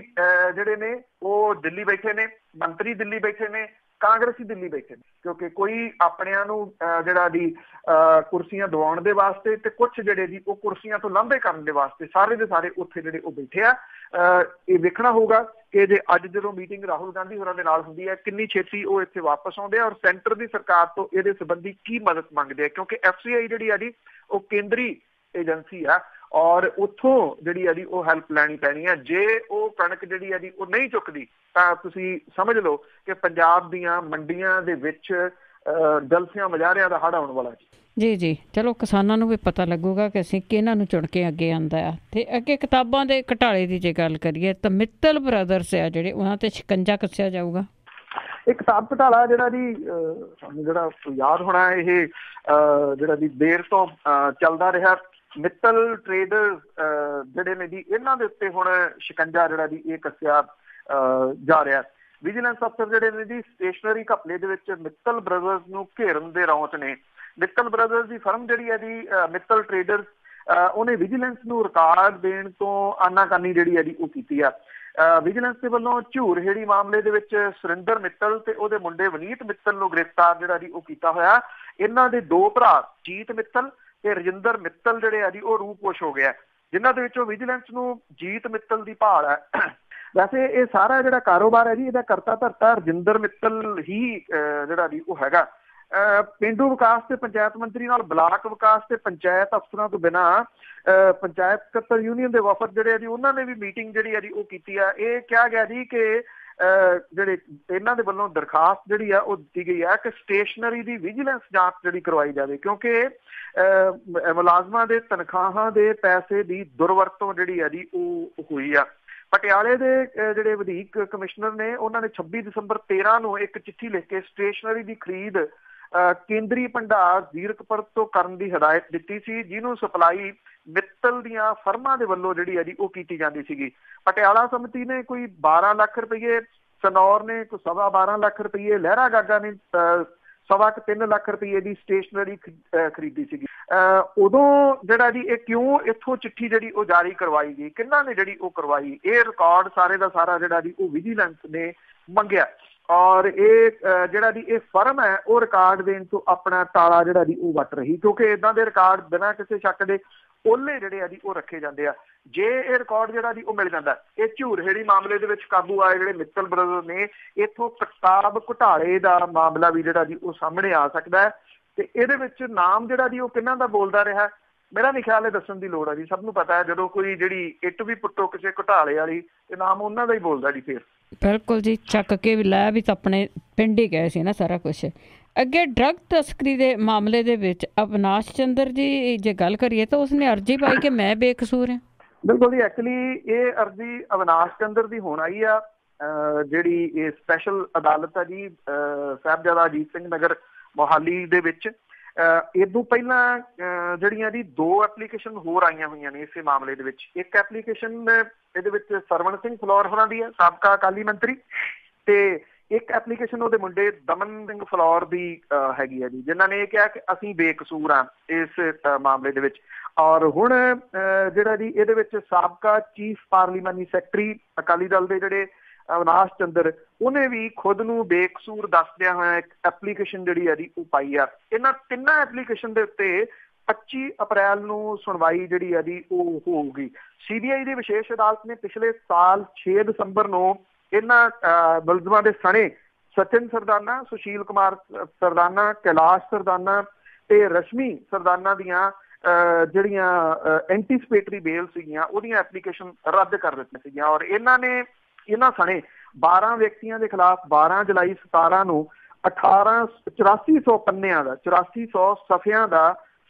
ਜਿਹੜੇ ਨੇ ਉਹ ਦਿੱਲੀ ਬੈਠੇ ਨੇ, ਮੰਤਰੀ ਦਿੱਲੀ ਬੈਠੇ ਨੇ, ਕਾਂਗਰਸੀ ਦਿੱਲੀ ਬੈਠੇ ਨੇ, ਕਿਉਂਕਿ ਕੋਈ ਆਪਣਿਆਂ ਨੂੰ ਜਿਹੜਾ ਦੀ ਕੁਰਸੀਆਂ ਦਿਵਾਉਣ ਦੇ ਵਾਸਤੇ ਤੇ ਕੁਛ ਜਿਹੜੇ ਜੀ ਉਹ ਕੁਰਸੀਆਂ ਤੋਂ ਲਾਂਭੇ ਕਰਨ ਦੇ ਵਾਸਤੇ ਸਾਰੇ ਦੇ ਸਾਰੇ ਉੱਥੇ ਜਿਹੜੇ ਉਹ ਬੈਠੇ ਆ। ਇਹ ਵੇਖਣਾ ਹੋਊਗਾ ਕਿ ਜੇ ਅੱਜ ਜਦੋਂ ਮੀਟਿੰਗ ਰਾਹੁਲ ਗਾਂਧੀ ਹੋਰਾਂ ਦੇ ਨਾਲ ਹੁੰਦੀ ਹੈ ਕਿੰਨੀ ਛੇਤੀ ਉਹ ਇੱਥੇ ਵਾਪਸ ਆਉਂਦੇ ਆ ਔਰ ਸੈਂਟਰ ਦੀ ਸਰਕਾਰ ਤੋਂ ਇਹਦੇ ਸੰਬੰਧੀ ਕੀ ਮਦਦ ਮੰਗਦੇ ਆ, ਕਿਉਂਕਿ FCI ਜਿਹੜੀ ਆ ਜੀ ਉਹ ਕੇਂਦਰੀ ਏਜੰਸੀ ਆ ਔਰ ਉੱਥੋਂ ਜਿਹੜੀ ਆ ਜੀ ਉਹ ਹੈਲਪ ਲੈਣੀ ਪੈਣੀ ਹੈ। ਜੇ ਉਹ ਕਣਕ ਜਿਹੜੀ ਆ ਜੀ ਉਹ ਨਹੀਂ ਚੁੱਕਦੀ ਤਾਂ ਤੁਸੀਂ ਸਮਝ ਲਓ ਕਿ ਪੰਜਾਬ ਦੀਆਂ ਮੰਡੀਆਂ ਦੇ ਵਿੱਚ ਜਲਸਿਆਂ ਮੁਜ਼ਾਹਰਿਆਂ ਦਾ ਹੜ੍ਹ ਆਉਣ ਵਾਲਾ ਜੀ। ਜੀ ਚਲੋ ਕਿਸਾਨਾਂ ਨੂੰ ਵੀ ਪਤਾ ਲੱਗੂਗਾ ਕਿ ਅਸੀਂ ਕਿਹਨਾਂ ਨੂੰ ਚੁਣ ਕੇ ਅੱਗੇ ਆਉਂਦਾ ਆ। ਤੇ ਅੱਗੇ ਕਿਤਾਬਾਂ ਦੇ ਘਟਾਲੇ ਦੀ ਜੇ ਗੱਲ ਕਰੀਏ ਤਾਂ ਮਿੱਤਲ ਬ੍ਰਦਰਸ ਆ ਜਿਹੜੇ ਉਹਨਾਂ ਤੇ ਸ਼ਿਕੰਜਾ ਕੱਸਿਆ ਜਾਊਗਾ। ਇਹ ਕਿਤਾਬ ਘਟਾਲਾ ਜਿਹੜਾ ਜੀ ਸਾਨੂੰ ਜਿਹੜਾ ਯਾਦ ਹੋਣਾ, ਇਹ ਜਿਹੜਾ ਜੀ ਦੇਰ ਤੋਂ ਚੱਲਦਾ ਰਿਹਾ। ਮਿੱਤਲ ਟ੍ਰੇਡਰ ਜਿਹੜੇ ਨੇ ਜੀ ਇਹਨਾਂ ਦੇ ਉੱਤੇ ਹੁਣ ਸ਼ਿਕੰਜਾ ਜਿਹੜਾ ਜੀ ਇਹ ਕੱਸਿਆ ਜਾ ਰਿਹਾ। ਵਿਜੀਲੈਂਸ ਅਫਸਰ ਜਿਹੜੇ ਨੇ ਜੀ ਸਟੇਸ਼ਨਰੀ ਘਪਲੇ ਦੇ ਵਿੱਚ ਮਿੱਤਲ ਬ੍ਰਦਰਸ ਨੂੰ ਘੇਰਨ ਦੇ ਰੌਂਚ ਨੇ। ਮਿੱਤਲ ਬ੍ਰਦਰਸ ਦੀ ਫਰਮ ਜਿਹੜੀ ਹੈ ਜੀ ਮਿੱਤਲ ਟ੍ਰੇਡਰਸ, ਉਹਨੇ ਵਿਜੀਲੈਂਸ ਨੂੰ ਰਿਕਾਰਡ ਦੇਣ ਤੋਂ ਆਨਾਕਾਨੀ ਜਿਹੜੀ ਹੈ ਜੀ ਉਹ ਕੀਤੀ ਆ। ਵਿਜੀਲੈਂਸ ਦੇ ਵੱਲੋਂ ਝੂਰ ਹੇੜੀ ਮਾਮਲੇ ਦੇ ਵਿੱਚ ਸੁਰਿੰਦਰ ਮਿੱਤਲ ਤੇ ਉਹਦੇ ਮੁੰਡੇ ਵਨੀਤ ਮਿੱਤਲ ਨੂੰ ਗ੍ਰਿਫਤਾਰ ਜਿਹੜਾ ਜੀ ਉਹ ਕੀਤਾ ਹੋਇਆ। ਇਹਨਾਂ ਦੇ 2 ਭਰਾ ਜੀਤ ਮਿੱਤਲ ਤੇ ਰਜਿੰਦਰ ਮਿੱਤਲ ਜਿਹੜੇ ਆ ਜੀ ਉਹ ਰੂਪੋਸ਼ ਹੋ ਗਿਆ, ਜਿਨ੍ਹਾਂ ਦੇ ਵਿੱਚੋਂ ਵਿਜੀਲੈਂਸ ਨੂੰ ਜੀਤ ਮਿੱਤਲ ਦੀ ਭਾਲ ਹੈ। ਵੈਸੇ ਇਹ ਸਾਰਾ ਜਿਹੜਾ ਕਾਰੋਬਾਰ ਹੈ ਜੀ ਇਹਦਾ ਕਰਤਾ ਧਰਤਾ ਰਜਿੰਦਰ ਮਿੱਤਲ ਹੀ ਜਿਹੜਾ ਜੀ ਉਹ ਹੈਗਾ। ਪੇਂਡੂ ਵਿਕਾਸ ਤੇ ਪੰਚਾਇਤ ਮੰਤਰੀ ਨਾਲ ਬਲਾਕ ਵਿਕਾਸ ਤੇ ਪੰਚਾਇਤ ਅਫਸਰਾਂ ਤੋਂ ਬਿਨਾਂ ਪੰਚਾਇਤ ਸਕੱਤਰ ਯੂਨੀਅਨ ਦੇ ਵਫਦ ਜਿਹੜੇ ਆ ਜੀ ਉਹਨਾਂ ਨੇ ਵੀ ਮੀਟਿੰਗ ਜਿਹੜੀ ਆ ਜੀ ਉਹ ਕੀਤੀ ਆ। ਇਹ ਕਿਹਾ ਗਿਆ ਜੀ ਕਿ ਜਿਹੜੇ ਇਹਨਾਂ ਦੇ ਵੱਲੋਂ ਦਰਖਾਸਤ ਜਿਹੜੀ ਆ ਉਹ ਦਿੱਤੀ ਗਈ ਆ ਕਿ ਸਟੇਸ਼ਨਰੀ ਦੀ ਵਿਜੀਲੈਂਸ ਜਾਂਚ ਜਿਹੜੀ ਕਰਵਾਈ ਜਾਵੇ, ਕਿਉਂਕਿ ਮੁਲਾਜ਼ਮਾਂ ਦੇ ਤਨਖਾਹਾਂ ਦੇ ਪੈਸੇ ਦੀ ਦੁਰਵਰਤੋਂ ਜਿਹੜੀ ਆ ਜੀ ਉਹ ਹੋਈ ਆ। ਪਟਿਆਲੇ ਦੇ ਜਿਹੜੇ ਵਧੀਕ ਕਮਿਸ਼ਨਰ ਨੇ ਉਹਨਾਂ ਨੇ 26 ਦਸੰਬਰ 13 ਨੂੰ ਇੱਕ ਚਿੱਠੀ ਲਿਖ ਕੇ ਸਟੇਸ਼ਨਰੀ ਦੀ ਖਰੀਦ ਕੇਂਦਰੀ ਭੰਡਾਰ ਜ਼ੀਰਕਪੁਰ ਤੋਂ ਕਰਨ ਦੀ ਹਦਾਇਤ ਦਿੱਤੀ ਸੀ, ਜਿਹਨੂੰ ਸਪਲਾਈ ਮਿੱਤਲ ਦੀਆਂ ਫਰਮਾਂ ਦੇ ਵੱਲੋਂ ਜਿਹੜੀ ਹੈ ਜੀ ਉਹ ਕੀਤੀ ਜਾਂਦੀ ਸੀਗੀ। ਪਟਿਆਲਾ ਸਮਿਤੀ ਨੇ ਕੋਈ 12 ਲੱਖ ਰੁਪਏ, ਸਨੌਰ ਨੇ ਕੋਈ 12.25 ਲੱਖ ਰੁਪਏ, ਲਹਿਰਾ ਗਾਗਾ ਨੇ 3.25 ਲੱਖ ਰੁਪਏ ਦੀ ਸਟੇਸ਼ਨਰੀ ਖਰੀਦੀ ਸੀਗੀ। ਉਦੋਂ ਜਿਹੜਾ ਜੀ ਇਹ ਕਿਉਂ ਇੱਥੋਂ ਚਿੱਠੀ ਜਿਹੜੀ ਉਹ ਜਾਰੀ ਕਰਵਾਈ ਗਈ, ਕਿਹਨਾਂ ਨੇ ਜਿਹੜੀ ਉਹ ਕਰਵਾਈ, ਇਹ ਰਿਕਾਰਡ ਸਾਰੇ ਦਾ ਸਾਰਾ ਜਿਹੜਾ ਜੀ ਉਹ ਵਿਜੀਲੈਂਸ ਨੇ ਮੰਗਿਆ ਔਰ ਇਹ ਜਿਹੜਾ ਜੀ ਇਹ ਫਰਮ ਹੈ ਉਹ ਰਿਕਾਰਡ ਦੇਣ ਤੋਂ ਆਪਣਾ ਤਾਲਾ ਜਿਹੜਾ ਜੀ ਉਹ ਵੱਟ ਰਹੀ, ਕਿਉਂਕਿ ਇਦਾਂ ਦੇ ਰਿਕਾਰਡ ਬਿਨਾਂ ਕਿਸੇ ਸ਼ੱਕ ਦੇ ਓਲੇ ਜਿਹੜੇ ਆ ਜੀ ਉਹ ਰੱਖੇ ਜਾਂਦੇ ਆ। ਜੇ ਇਹ ਰਿਕਾਰਡ ਜਿਹੜਾ ਜੀ ਉਹ ਮਿਲ ਜਾਂਦਾ, ਇਹ ਝੂਰਹੇੜੀ ਮਾਮਲੇ ਦੇ ਵਿੱਚ ਕਾਬੂ ਆਏ ਜਿਹੜੇ ਮਿੱਤਲ ਬ੍ਰਦਰ ਨੇ, ਇੱਥੋਂ ਕਿਤਾਬ ਘੁਟਾਲੇ ਦਾ ਮਾਮਲਾ ਵੀ ਜਿਹੜਾ ਜੀ ਉਹ ਸਾਹਮਣੇ ਆ ਸਕਦਾ ਹੈ। ਤੇ ਇਹਦੇ ਵਿੱਚ ਨਾਮ ਜਿਹੜਾ ਜੀ ਉਹ ਕਿਹਨਾਂ ਦਾ ਬੋਲਦਾ ਰਿਹਾ, ਮੇਰਾ ਨਹੀਂ ਖਿਆਲ ਹੈ ਦੱਸਣ ਦੀ ਲੋੜ ਹੈ ਜੀ। ਸਭ ਨੂੰ ਪਤਾ ਹੈ ਜਦੋਂ ਕੋਈ ਜਿਹੜੀ ਇੱਟ ਵੀ ਪੁੱਟੋ ਕਿਸੇ ਘੁਟਾਲੇ ਵਾਲੀ ਤੇ ਨਾਮ ਉਹਨਾਂ ਦਾ ਹੀ ਬੋਲਦਾ ਜੀ। ਫਿਰ ਬਿਲਕੁਲ ਜੀ, ਚੱਕ ਕੇ ਵੀ ਲੈ ਵੀ ਤਾਂ ਆਪਣੇ ਪਿੰਡ ਹੀ ਗਏ ਸੀ ਨਾ ਸਾਰਾ ਕੁਛ। ਅੱਗੇ ਡਰੱਗ ਤਸਕਰੀ ਦੇ ਮਾਮਲੇ ਦੇ ਵਿੱਚ ਅਵਿਨਾਸ਼ ਚੰਦਰ ਜੀ ਜੇ ਗੱਲ ਕਰੀਏ ਤਾਂ ਉਸਨੇ ਅਰਜੀ ਪਾਈ ਕਿ ਮੈਂ ਬੇਕਸੂਰ ਹਾਂ। ਬਿਲਕੁਲ ਜੀ, ਐਕਚੁਅਲੀ ਇਹ ਅਰਜੀ ਅਵਿਨਾਸ਼ ਚੰਦਰ ਦੀ ਹੋਣ ਆਈ ਆ। ਜਿਹੜੀ ਇਹ ਸਪੈਸ਼ਲ ਅਦਾਲਤ ਆ ਜੀ ਸਾਹਿਬਜ਼ਾਦਾ ਅਜੀਤ ਸਿੰਘ ਨਗਰ ਮੋਹਾਲੀ ਦੇ ਵਿੱਚ, ਇਦੋਂ ਪਹਿਲਾਂ ਜਿਹੜੀਆਂ ਜੀ 2 ਐਪਲੀਕੇਸ਼ਨ ਹੋਰ ਆਈਆਂ ਹੋਈਆਂ ਨੇ ਇਸੇ ਮਾਮਲੇ ਦੇ ਵਿੱਚ। ਇੱਕ ਐਪਲੀਕੇਸ਼ਨ ਇਹਦੇ ਵਿੱਚ ਸਰਵਣ ਸਿੰਘ ਫਲੋਰ ਹੋਰਾਂ ਦੀ ਹੈ, ਸਾਬਕਾ ਅਕਾਲੀ ਮੰਤਰੀ, ਤੇ ਇੱਕ ਐਪਲੀਕੇਸ਼ਨ ਉਹਦੇ ਮੁੰਡੇ ਦਮਨ ਸਿੰਘ ਫਲੋਰ ਦੀ ਹੈਗੀ ਹੈ ਜੀ, ਜਿਨ੍ਹਾਂ ਨੇ ਇਹ ਕਿਹਾ ਕਿ ਅਸੀਂ ਬੇਕਸੂਰ ਹਾਂ ਇਸ ਮਾਮਲੇ ਦੇ ਵਿੱਚ। ਔਰ ਹੁਣ ਜਿਹੜਾ ਜੀ ਇਹਦੇ ਵਿੱਚ ਸਾਬਕਾ ਚੀਫ ਪਾਰਲੀਮਾਨੀ ਸੈਕਟਰੀ ਅਕਾਲੀ ਦਲ ਦੇ ਜਿਹੜੇ ਅਵਿਨਾਸ਼ ਚੰਦਰ, ਉਹਨੇ ਵੀ ਖੁਦ ਨੂੰ ਬੇਕਸੂਰ ਦੱਸਦਿਆਂ ਹੋਇਆ ਇੱਕ ਐਪਲੀਕੇਸ਼ਨ ਜਿਹੜੀ ਹੈ ਜੀ ਉਹ ਪਾਈ ਆ। ਇਹਨਾਂ ਤਿੰਨਾਂ ਐਪਲੀਕੇਸ਼ਨ ਦੇ ਉੱਤੇ 25 ਅਪ੍ਰੈਲ ਨੂੰ ਸੁਣਵਾਈ ਜਿਹੜੀ ਹੈ ਜੀ ਉਹ ਹੋਊਗੀ। CBI ਦੀ ਵਿਸ਼ੇਸ਼ ਅਦਾਲਤ ਨੇ ਪਿਛਲੇ ਸਾਲ 6 ਦਸੰਬਰ ਨੂੰ ਇਹਨਾਂ ਮੁਲਜ਼ਮਾਂ ਦੇ ਸਣੇ ਸਚਿਨ ਸਰਦਾਨਾ, ਸੁਸ਼ੀਲ ਕੁਮਾਰ ਸਰਦਾਨਾ, ਕੈਲਾਸ਼ ਸਰਦਾਨਾ ਤੇ ਰਸ਼ਮੀ ਸਰਦਾਨਾ ਦੀਆਂ ਜਿਹੜੀਆਂ ਐਂਟੀਸਪੇਟਰੀ ਬੇਲ ਸੀਗੀਆਂ ਉਹਦੀਆਂ ਐਪਲੀਕੇਸ਼ਨ ਰੱਦ ਕਰ ਦਿੱਤੀਆਂ ਸੀਗੀਆਂ। ਔਰ ਇਹਨਾਂ ਸਣੇ 12 ਵਿਅਕਤੀਆਂ ਦੇ ਖਿਲਾਫ 12 ਜੁਲਾਈ 17 ਨੂੰ 8400 ਪੰਨਿਆਂ ਦਾ 8400 ਸਫ਼ਿਆਂ ਦਾ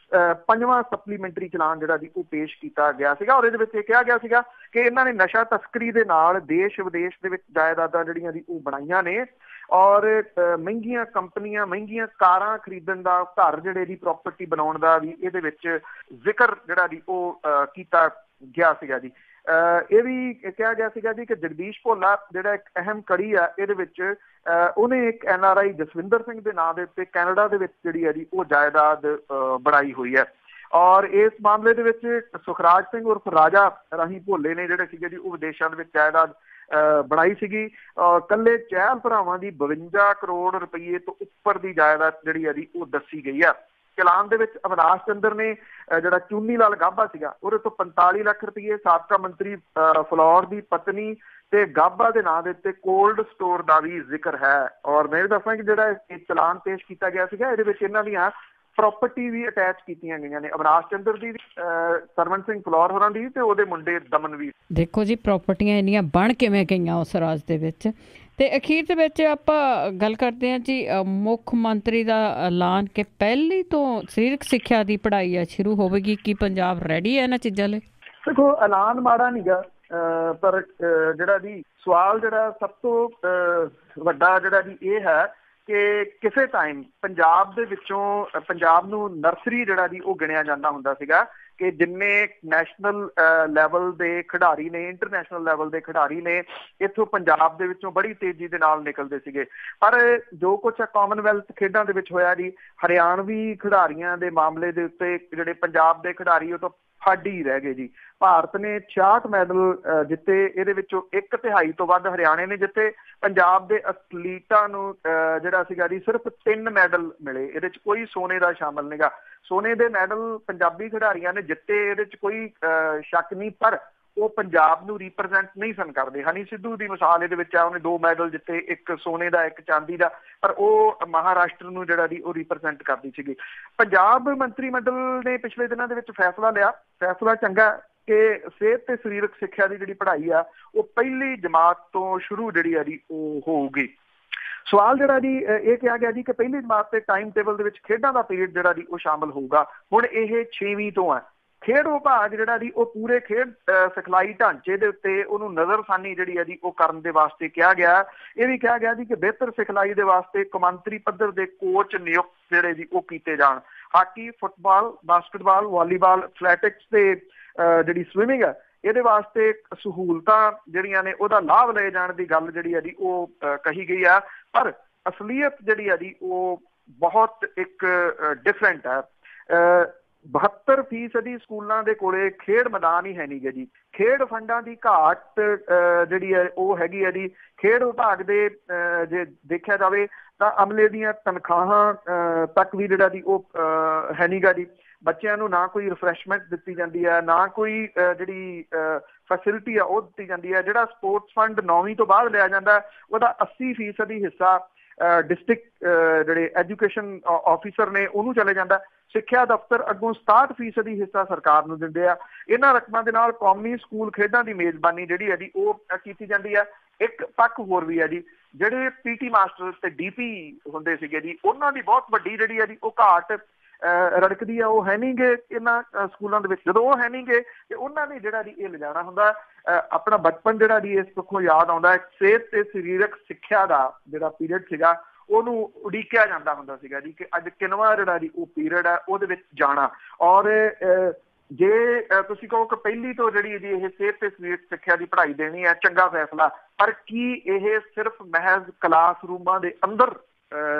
5ਵਾਂ ਸਪਲੀਮੈਂਟਰੀ ਚਲਾਨ ਜਿਹੜਾ ਜੀ ਉਹ ਪੇਸ਼ ਕੀਤਾ ਗਿਆ ਸੀਗਾ ਔਰ ਇਹਦੇ ਵਿੱਚ ਇਹ ਕਿਹਾ ਗਿਆ ਸੀਗਾ ਕਿ ਇਹਨਾਂ ਨੇ ਨਸ਼ਾ ਤਸਕਰੀ ਦੇ ਨਾਲ ਦੇਸ਼ ਵਿਦੇਸ਼ ਦੇ ਵਿੱਚ ਜਾਇਦਾਦਾਂ ਜਿਹੜੀਆਂ ਜੀ ਉਹ ਬਣਾਈਆਂ ਨੇ ਔਰ ਮਹਿੰਗੀਆਂ ਕੰਪਨੀਆਂ ਮਹਿੰਗੀਆਂ ਕਾਰਾਂ ਖਰੀਦਣ ਦਾ ਘਰ ਜਿਹੜੇ ਦੀ ਪ੍ਰਾਪਰਟੀ ਬਣਾਉਣ ਦਾ ਵੀ ਇਹਦੇ ਵਿੱਚ ਜ਼ਿਕਰ ਜਿਹੜਾ ਜੀ ਉਹ ਕੀਤਾ ਗਿਆ ਸੀਗਾ ਜੀ। ਇਹ ਵੀ ਕਿਹਾ ਗਿਆ ਸੀਗਾ ਜੀ ਕਿ ਜਗਦੀਸ਼ ਭੋਲਾ ਜਿਹੜਾ ਇੱਕ ਅਹਿਮ ਕੜੀ ਆ ਇਹਦੇ ਵਿੱਚ ਉਹਨੇ ਇੱਕ NRI ਜਸਵਿੰਦਰ ਸਿੰਘ ਦੇ ਨਾਂ ਦੇ ਉੱਤੇ ਕੈਨੇਡਾ ਦੇ ਵਿੱਚ ਜਿਹੜੀ ਹੈ ਜੀ ਉਹ ਜਾਇਦਾਦ ਬਣਾਈ ਹੋਈ ਹੈ ਔਰ ਇਸ ਮਾਮਲੇ ਦੇ ਵਿੱਚ ਸੁਖਰਾਜ ਸਿੰਘ ਉਰਫ ਰਾਜਾ ਰਾਹੀਂ ਭੋਲੇ ਨੇ ਜਿਹੜੇ ਸੀਗੇ ਜੀ ਉਹ ਵਿਦੇਸ਼ਾਂ ਦੇ ਵਿੱਚ ਜਾਇਦਾਦ ਬਣਾਈ ਸੀਗੀ। ਕੱਲੇ ਚਹਿਲ ਭਰਾਵਾਂ ਦੀ 52 ਕਰੋੜ ਰੁਪਏ ਤੋਂ ਉੱਪਰ ਦੀ ਜਾਇਦਾਦ ਜਿਹੜੀ ਹੈ ਜੀ ਉਹ ਦੱਸੀ ਗਈ ਆ। ਚਲਾਨ ਦੇ ਵਿੱਚ ਅਵਿਨਾਸ਼ ਚੰਦਰ ਨੇ ਜਿਹੜਾ ਚੂਨੀ ਲਾਲ ਗਾਬਾ ਸੀਗਾ ਉਹਦੇ ਤੋਂ 45 ਲੱਖ ਰੁਪਏ, ਸਾਬਕਾ ਮੰਤਰੀ ਫਲੌਰ ਦੀ ਪਤਨੀ ਤੇ ਗਾਬਾ ਦੇ ਨਾਂ ਦੇ ਉੱਤੇ ਕੋਲਡ ਸਟੋਰ ਦਾ ਵੀ ਜ਼ਿਕਰ ਹੈ। ਔਰ ਮੈਂ ਦੱਸਾਂ ਕਿ ਜਿਹੜਾ ਇਹ ਚਲਾਨ ਪੇਸ਼ ਕੀਤਾ ਗਿਆ ਸੀਗਾ ਇਹਦੇ ਵਿੱਚ ਇਹਨਾਂ ਦੀਆਂ ਪ੍ਰਾਪਰਟੀ ਵੀ ਅਟੈਚ ਕੀਤੀਆਂ ਗਈਆਂ ਨੇ, ਅਵਿਨਾਸ਼ ਚੰਦਰ ਦੀ, ਸਰਵਨ ਸਿੰਘ ਫਲੌਰ ਹੋਰਾਂ ਦੀ ਤੇ ਉਹਦੇ ਮੁੰਡੇ ਦਮਨਵੀਰ। ਦੇਖੋ ਜੀ ਪ੍ਰਾਪਰਟੀਆਂ ਇੰਨੀਆਂ ਬਣ ਕਿਵੇਂ ਗਈਆਂ ਉਸ ਰਾਜ ਦੇ ਵਿੱਚ। ਤੇ ਅਖੀਰ ਦੇ ਵਿੱਚ ਆਪਾਂ ਗੱਲ ਕਰਦੇ ਹਾਂ ਜੀ ਮੁੱਖ ਮੰਤਰੀ ਦਾ ਐਲਾਨ ਕਿ ਪਹਿਲੀ ਤੋਂ ਸਰੀਰਕ ਸਿੱਖਿਆ ਦੀ ਪੜ੍ਹਾਈ ਆ ਸ਼ੁਰੂ ਹੋਵੇਗੀ। ਕੀ ਪੰਜਾਬ ਰੈਡੀ ਹੈ ਇਹਨਾਂ ਚੀਜ਼ਾਂ ਲਈ? ਦੇਖੋ ਐਲਾਨ ਮਾੜਾ ਨਹੀਂ ਗਾ ਪਰ ਜਿਹੜਾ ਜੀ ਸਵਾਲ ਜਿਹੜਾ ਸਭ ਤੋਂ ਵੱਡਾ ਜਿਹੜਾ ਜੀ ਇਹ ਹੈ ਕਿ ਕਿਸੇ ਟਾਈਮ ਪੰਜਾਬ ਦੇ ਵਿੱਚੋਂ ਪੰਜਾਬ ਨੂੰ ਨਰਸਰੀ ਜਿਹੜਾ ਜੀ ਉਹ ਗਿਣਿਆ ਜਾਂਦਾ ਹੁੰਦਾ ਸੀਗਾ ਕਿ ਜਿੰਨੇ ਨੈਸ਼ਨਲ ਲੈਵਲ ਦੇ ਖਿਡਾਰੀ ਨੇ, ਇੰਟਰਨੈਸ਼ਨਲ ਲੈਵਲ ਦੇ ਖਿਡਾਰੀ ਨੇ ਇੱਥੋਂ ਪੰਜਾਬ ਦੇ ਵਿੱਚੋਂ ਬੜੀ ਤੇਜ਼ੀ ਦੇ ਨਾਲ ਨਿਕਲਦੇ ਸੀਗੇ। ਪਰ ਜੋ ਕੁਛ ਕਾਮਨਵੈਲਥ ਖੇਡਾਂ ਦੇ ਵਿੱਚ ਹੋਇਆ ਜੀ, ਹਰਿਆਣਵੀ ਖਿਡਾਰੀਆਂ ਦੇ ਮਾਮਲੇ ਦੇ ਉੱਤੇ ਜਿਹੜੇ ਪੰਜਾਬ ਦੇ ਖਿਡਾਰੀ ਉਹ ਤੋਂ ਫੱਡ ਹੀ ਰਹਿ ਗਏ ਜੀ। ਭਾਰਤ ਨੇ 66 ਮੈਡਲ ਜਿੱਤੇ, ਇਹਦੇ ਵਿੱਚੋਂ 1/3 ਤੋਂ ਵੱਧ ਹਰਿਆਣੇ ਨੇ ਜਿੱਤੇ। ਪੰਜਾਬ ਦੇ ਅਥਲੀਟਾਂ ਨੂੰ ਜਿਹੜਾ ਸੀਗਾ ਜੀ ਸਿਰਫ 3 ਮੈਡਲ ਮਿਲੇ, ਇਹਦੇ ਚ ਕੋਈ ਸੋਨੇ ਦਾ ਸ਼ਾਮਲ ਨਹੀਂਗਾ। ਸੋਨੇ ਦੇ ਮੈਡਲ ਪੰਜਾਬੀ ਖਿਡਾਰੀਆਂ ਨੇ ਜਿੱਤੇ, ਇਹਦੇ ਚ ਕੋਈ ਸ਼ੱਕ ਨਹੀਂ, ਪਰ ਉਹ ਪੰਜਾਬ ਨੂੰ ਰਿਪਰੈਜ਼ੈਂਟ ਨਹੀਂ ਸਨ ਕਰਦੇ। ਹਨੀ ਸਿੱਧੂ ਦੀ ਮਿਸਾਲ ਇਹਦੇ ਵਿੱਚ ਆ, ਉਹਨੇ 2 ਮੈਡਲ ਜਿੱਤੇ, ਇੱਕ ਸੋਨੇ ਦਾ ਇੱਕ ਚਾਂਦੀ ਦਾ, ਪਰ ਉਹ ਮਹਾਰਾਸ਼ਟਰ ਨੂੰ ਜਿਹੜਾ ਦੀ ਉਹ ਰਿਪਰੈਜ਼ੈਂਟ ਕਰਦੀ ਸੀਗੀ। ਪੰਜਾਬ ਮੰਤਰੀ ਮੰਡਲ ਨੇ ਪਿਛਲੇ ਦਿਨਾਂ ਦੇ ਵਿੱਚ ਫੈਸਲਾ ਲਿਆ, ਫੈਸਲਾ ਚੰਗਾ ਕਿ ਸਿਹਤ ਤੇ ਸਰੀਰਕ ਸਿੱਖਿਆ ਦੀ ਜਿਹੜੀ ਪੜ੍ਹਾਈ ਆ ਉਹ ਪਹਿਲੀ ਜਮਾਤ ਤੋਂ ਸ਼ੁਰੂ ਜਿਹੜੀ ਆ ਜੀ ਉਹ ਹੋਊਗੀ। ਸਵਾਲ ਜਿਹੜਾ ਜੀ ਇਹ ਕਿਹਾ ਗਿਆ ਜੀ ਕਿ ਪਹਿਲੀ ਜਮਾਤ ਦੇ ਟਾਈਮ ਟੇਬਲ ਦੇ ਵਿੱਚ ਖੇਡਾਂ ਦਾ ਪੀਰੀਅਡ ਜਿਹੜਾ ਜੀ ਉਹ ਸ਼ਾਮਲ ਹੋਊਗਾ। ਹੁਣ ਇਹ 6ਵੀਂ ਤੋਂ ਹੈ। ਖੇਡ ਵਿਭਾਗ ਜਿਹੜਾ ਜੀ ਉਹ ਪੂਰੇ ਖੇਡ ਸਿਖਲਾਈ ਢਾਂਚੇ ਦੇ ਉੱਤੇ ਉਹਨੂੰ ਨਜ਼ਰਸਾਨੀ ਜਿਹੜੀ ਹੈ ਜੀ ਉਹ ਕਰਨ ਦੇ ਵਾਸਤੇ ਕਿਹਾ ਗਿਆ। ਇਹ ਵੀ ਕਿਹਾ ਗਿਆ ਜੀ ਕਿ ਬਿਹਤਰ ਸਿਖਲਾਈ ਦੇ ਵਾਸਤੇ ਕੌਮਾਂਤਰੀ ਪੱਧਰ ਦੇ ਕੋਚ ਨਿਯੁਕਤ ਜਿਹੜੇ ਜੀ ਉਹ ਕੀਤੇ ਜਾਣ। Hockey, football, basketball, volleyball, athletics ਤੇ ਜਿਹੜੀ ਸਵਿਮਿੰਗ ਹੈ ਇਹਦੇ ਵਾਸਤੇ ਸਹੂਲਤਾਂ ਜਿਹੜੀਆਂ ਨੇ ਉਹਦਾ ਲਾਭ ਲਏ ਜਾਣ ਦੀ ਗੱਲ ਜਿਹੜੀ ਹੈ ਜੀ ਉਹ ਕਹੀ ਗਈ ਆ। ਪਰ ਅਸਲੀਅਤ ਜਿਹੜੀ ਹੈ ਜੀ ਉਹ ਬਹੁਤ ਇੱਕ ਡਿਫਰੈਂਟ ਹੈ। 72% ਸਕੂਲਾਂ ਦੇ ਕੋਲੇ ਖੇਡ ਮੈਦਾਨ ਹੀ ਹੈ ਨਹੀਂ ਗੇ ਜੀ। ਖੇਡ ਫੰਡਾਂ ਦੀ ਘਾਟ ਜਿਹੜੀ ਹੈ ਉਹ ਹੈਗੀ ਹੈ ਜੀ। ਖੇਡ ਵਿਭਾਗ ਦੇ ਜੇ ਦੇਖਿਆ ਜਾਵੇ ਤਾਂ ਅਮਲੇ ਦੀਆਂ ਤਨਖਾਹਾਂ ਤੱਕ ਵੀ ਜਿਹੜਾ ਜੀ ਉਹ ਹੈ ਨੀ ਗਾ ਜੀ। ਬੱਚਿਆਂ ਨੂੰ ਨਾ ਕੋਈ ਰਿਫਰੈਸ਼ਮੈਂਟ ਦਿੱਤੀ ਜਾਂਦੀ ਹੈ, ਨਾ ਕੋਈ ਜਿਹੜੀ ਫੈਸਿਲਿਟੀ ਆ ਉਹ ਦਿੱਤੀ ਜਾਂਦੀ ਹੈ। ਜਿਹੜਾ ਸਪੋਰਟਸ ਫੰਡ 9ਵੀਂ ਤੋਂ ਬਾਅਦ ਲਿਆ ਜਾਂਦਾ ਉਹਦਾ 80% ਹਿੱਸਾ ਡਿਸਟ੍ਰਿਕਟ ਜਿਹੜੇ ਐਜੂਕੇਸ਼ਨ ਆਫਿਸਰ ਨੇ ਉਹਨੂੰ ਚਲੇ ਜਾਂਦਾ। ਸਿੱਖਿਆ ਦਫ਼ਤਰ ਅੱਗੋਂ 67% ਹਿੱਸਾ ਸਰਕਾਰ ਨੂੰ ਦਿੰਦੇ ਆ। ਇਹਨਾਂ ਰਕਮਾਂ ਦੇ ਨਾਲ ਕੌਮੀ ਸਕੂਲ ਖੇਡਾਂ ਦੀ ਮੇਜ਼ਬਾਨੀ ਜਿਹੜੀ ਹੈ ਜੀ ਉਹ ਕੀਤੀ ਜਾਂਦੀ ਹੈ। ਇੱਕ ਪੱਖ ਹੋਰ ਵੀ ਹੈ ਜੀ, ਜਿਹੜੇ PT ਮਾਸਟਰ ਤੇ DP ਹੁੰਦੇ ਸੀਗੇ ਜੀ ਉਹਨਾਂ ਦੀ ਬਹੁਤ ਵੱਡੀ ਜਿਹੜੀ ਹੈ ਜੀ ਉਹ ਘਾਟ ਰੜਕਦੀ ਆ। ਉਹ ਹੈ ਨਹੀਂ ਗੇ ਇਹਨਾਂ ਸਕੂਲਾਂ ਦੇ ਵਿੱਚ। ਜਦੋਂ ਉਹ ਹੈ ਨਹੀਂ ਗੇ ਤੇ ਉਹਨਾਂ ਨੇ ਜਿਹੜਾ ਜੀ ਇਹ ਲਿਜਾਣਾ ਹੁੰਦਾ। ਆਪਣਾ ਬਚਪਨ ਜਿਹੜਾ ਜੀ ਇਸ ਪੱਖੋਂ ਯਾਦ ਆਉਂਦਾ। ਸਿਹਤ ਤੇ ਸਰੀਰਕ ਸਿੱਖਿਆ ਦਾ ਜਿਹੜਾ ਪੀਰੀਅਡ ਸੀਗਾ ਉਹਨੂੰ ਉਡੀਕਿਆ ਜਾਂਦਾ ਹੁੰਦਾ ਸੀਗਾ ਜੀ ਕਿ ਅੱਜ ਕਿੰਨਵਾਂ ਜਿਹੜਾ ਜੀ ਉਹ ਪੀਰੀਅਡ ਹੈ ਉਹਦੇ ਵਿੱਚ ਜਾਣਾ। ਔਰ ਜੇ ਤੁਸੀਂ ਕਹੋ ਕਿ ਪਹਿਲੀ ਤੋਂ ਜਿਹੜੀ ਜੀ ਇਹ ਸਿਹਤ ਤੇ ਸਰੀਰਕ ਸਿੱਖਿਆ ਦੀ ਪੜ੍ਹਾਈ ਦੇਣੀ ਹੈ, ਚੰਗਾ ਫੈਸਲਾ, ਪਰ ਕੀ ਇਹ ਸਿਰਫ ਮਹਿਜ਼ ਕਲਾਸ ਰੂਮਾਂ ਦੇ ਅੰਦਰ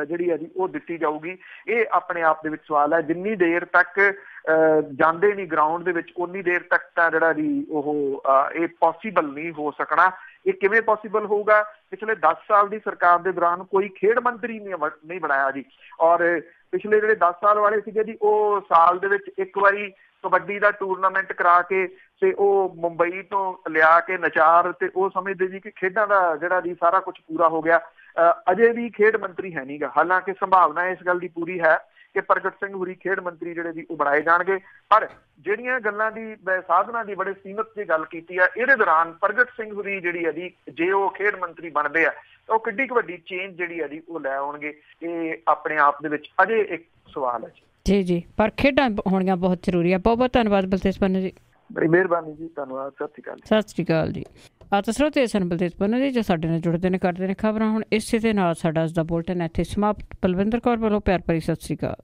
ਜਿਹੜੀ ਹੈ ਜੀ ਉਹ ਦਿੱਤੀ ਜਾਊਗੀ? ਇਹ ਆਪਣੇ ਆਪ ਦੇ ਵਿੱਚ ਸਵਾਲ ਹੈ। ਜਿੰਨੀ ਦੇਰ ਤੱਕ ਜਾਂਦੇ ਨਹੀਂ ਗਰਾਊਂਡ ਦੇ ਵਿੱਚ ਉਨੀ ਦੇਰ ਤੱਕ ਤਾਂ ਜਿਹੜਾ ਜੀ ਉਹ ਇਹ ਪੋਸੀਬਲ ਨਹੀਂ ਹੋ ਸਕਣਾ। ਇਹ ਕਿਵੇਂ ਪੋਸੀਬਲ ਹੋਊਗਾ? ਪਿਛਲੇ 10 ਸਾਲ ਦੀ ਸਰਕਾਰ ਦੇ ਦੌਰਾਨ ਕੋਈ ਖੇਡ ਮੰਤਰੀ ਨਹੀਂ ਬਣਾਇਆ ਜੀ। ਔਰ ਪਿਛਲੇ ਜਿਹੜੇ 10 ਸਾਲ ਵਾਲੇ ਸੀਗੇ ਜੀ ਉਹ ਸਾਲ ਦੇ ਵਿੱਚ ਇੱਕ ਵਾਰੀ ਕਬੱਡੀ ਦਾ ਟੂਰਨਾਮੈਂਟ ਕਰਾ ਕੇ ਤੇ ਉਹ ਮੁੰਬਈ ਤੋਂ ਲਿਆ ਕੇ ਨਚਾਰ ਤੇ ਉਹ ਸਮਝਦੇ ਜੀ ਕਿ ਖੇਡਾਂ ਦਾ ਜਿਹੜਾ ਜੀ ਸਾਰਾ ਕੁਝ ਪੂਰਾ ਹੋ ਗਿਆ। ਅਜੇ ਵੀ ਖੇਡ ਮੰਤਰੀ ਹੈ ਨੀਗਾ। ਹਾਲਾਂਕਿ ਸੰਭਾਵਨਾ ਇਸ ਗੱਲ ਦੀ ਪੂਰੀ ਹੈ ਕਿ ਪ੍ਰਗਟ ਸਿੰਘ ਹੁਰੀ ਖੇਡ ਮੰਤਰੀ ਜਿਹੜੇ ਜੀ ਉਹ ਬਣਾਏ ਜਾਣਗੇ। ਪਰ ਜਿਹੜੀਆਂ ਗੱਲਾਂ ਦੀ ਸਾਧਨਾਂ ਦੀ ਬੜੇ ਸੀਮਤ ਦੀ ਗੱਲ ਕੀਤੀ ਆ, ਇਹਦੇ ਦੌਰਾਨ ਪ੍ਰਗਟ ਸਿੰਘ ਹੁਰੀ ਜਿਹੜੀ ਹੈ ਜੀ ਜੇ ਉਹ ਖੇਡ ਮੰਤਰੀ ਬਣਦੇ ਆ ਤਾਂ ਉਹ ਕਿੱਡੀ ਕੁ ਵੱਡੀ ਚੇਂਜ ਜਿਹੜੀ ਹੈ ਜੀ ਉਹ ਲੈ ਆਉਣਗੇ। ਇਹ ਆਪਣੇ ਆਪ ਦੇ ਵਿੱਚ ਅਜੇ ਇੱਕ ਸਵਾਲ ਹੈ ਜੀ। ਜੀ ਜੀ, ਪਰ ਖੇਡਾਂ ਹੋਣੀਆਂ ਬਹੁਤ ਜ਼ਰੂਰੀ ਆ। ਬਹੁਤ ਬਹੁਤ ਧੰਨਵਾਦ ਬਲਤੇਜ ਪੰਨੂ ਜੀ। ਬੜੀ ਮਿਹਰਬਾਨੀ ਜੀ, ਧੰਨਵਾਦ। ਸਤਿ ਸ਼੍ਰੀ ਅਕਾਲ। ਸਤਿ ਸ਼੍ਰੀ ਅਕਾਲ ਜੀ। ਤਾਂ ਸਰੋਤੇ ਸਨ ਬਲਤੇਜ ਪੰਨੂ ਜੀ ਜੋ ਸਾਡੇ ਨਾਲ ਜੁੜਦੇ ਨੇ, ਕਰਦੇ ਨੇ ਖਬਰਾਂ। ਹੁਣ ਇਸੇ ਦੇ ਨਾਲ ਸਾਡਾ ਅੱਜ ਦਾ ਬੁਲਟਨ ਇੱਥੇ ਸਮਾਪਤ। ਬਲਵਿੰਦਰ ਕੌਰ ਵੱਲੋਂ ਪਿਆਰ ਭਰੀ ਸਤਿ ਸ਼੍ਰੀ ਅਕਾਲ।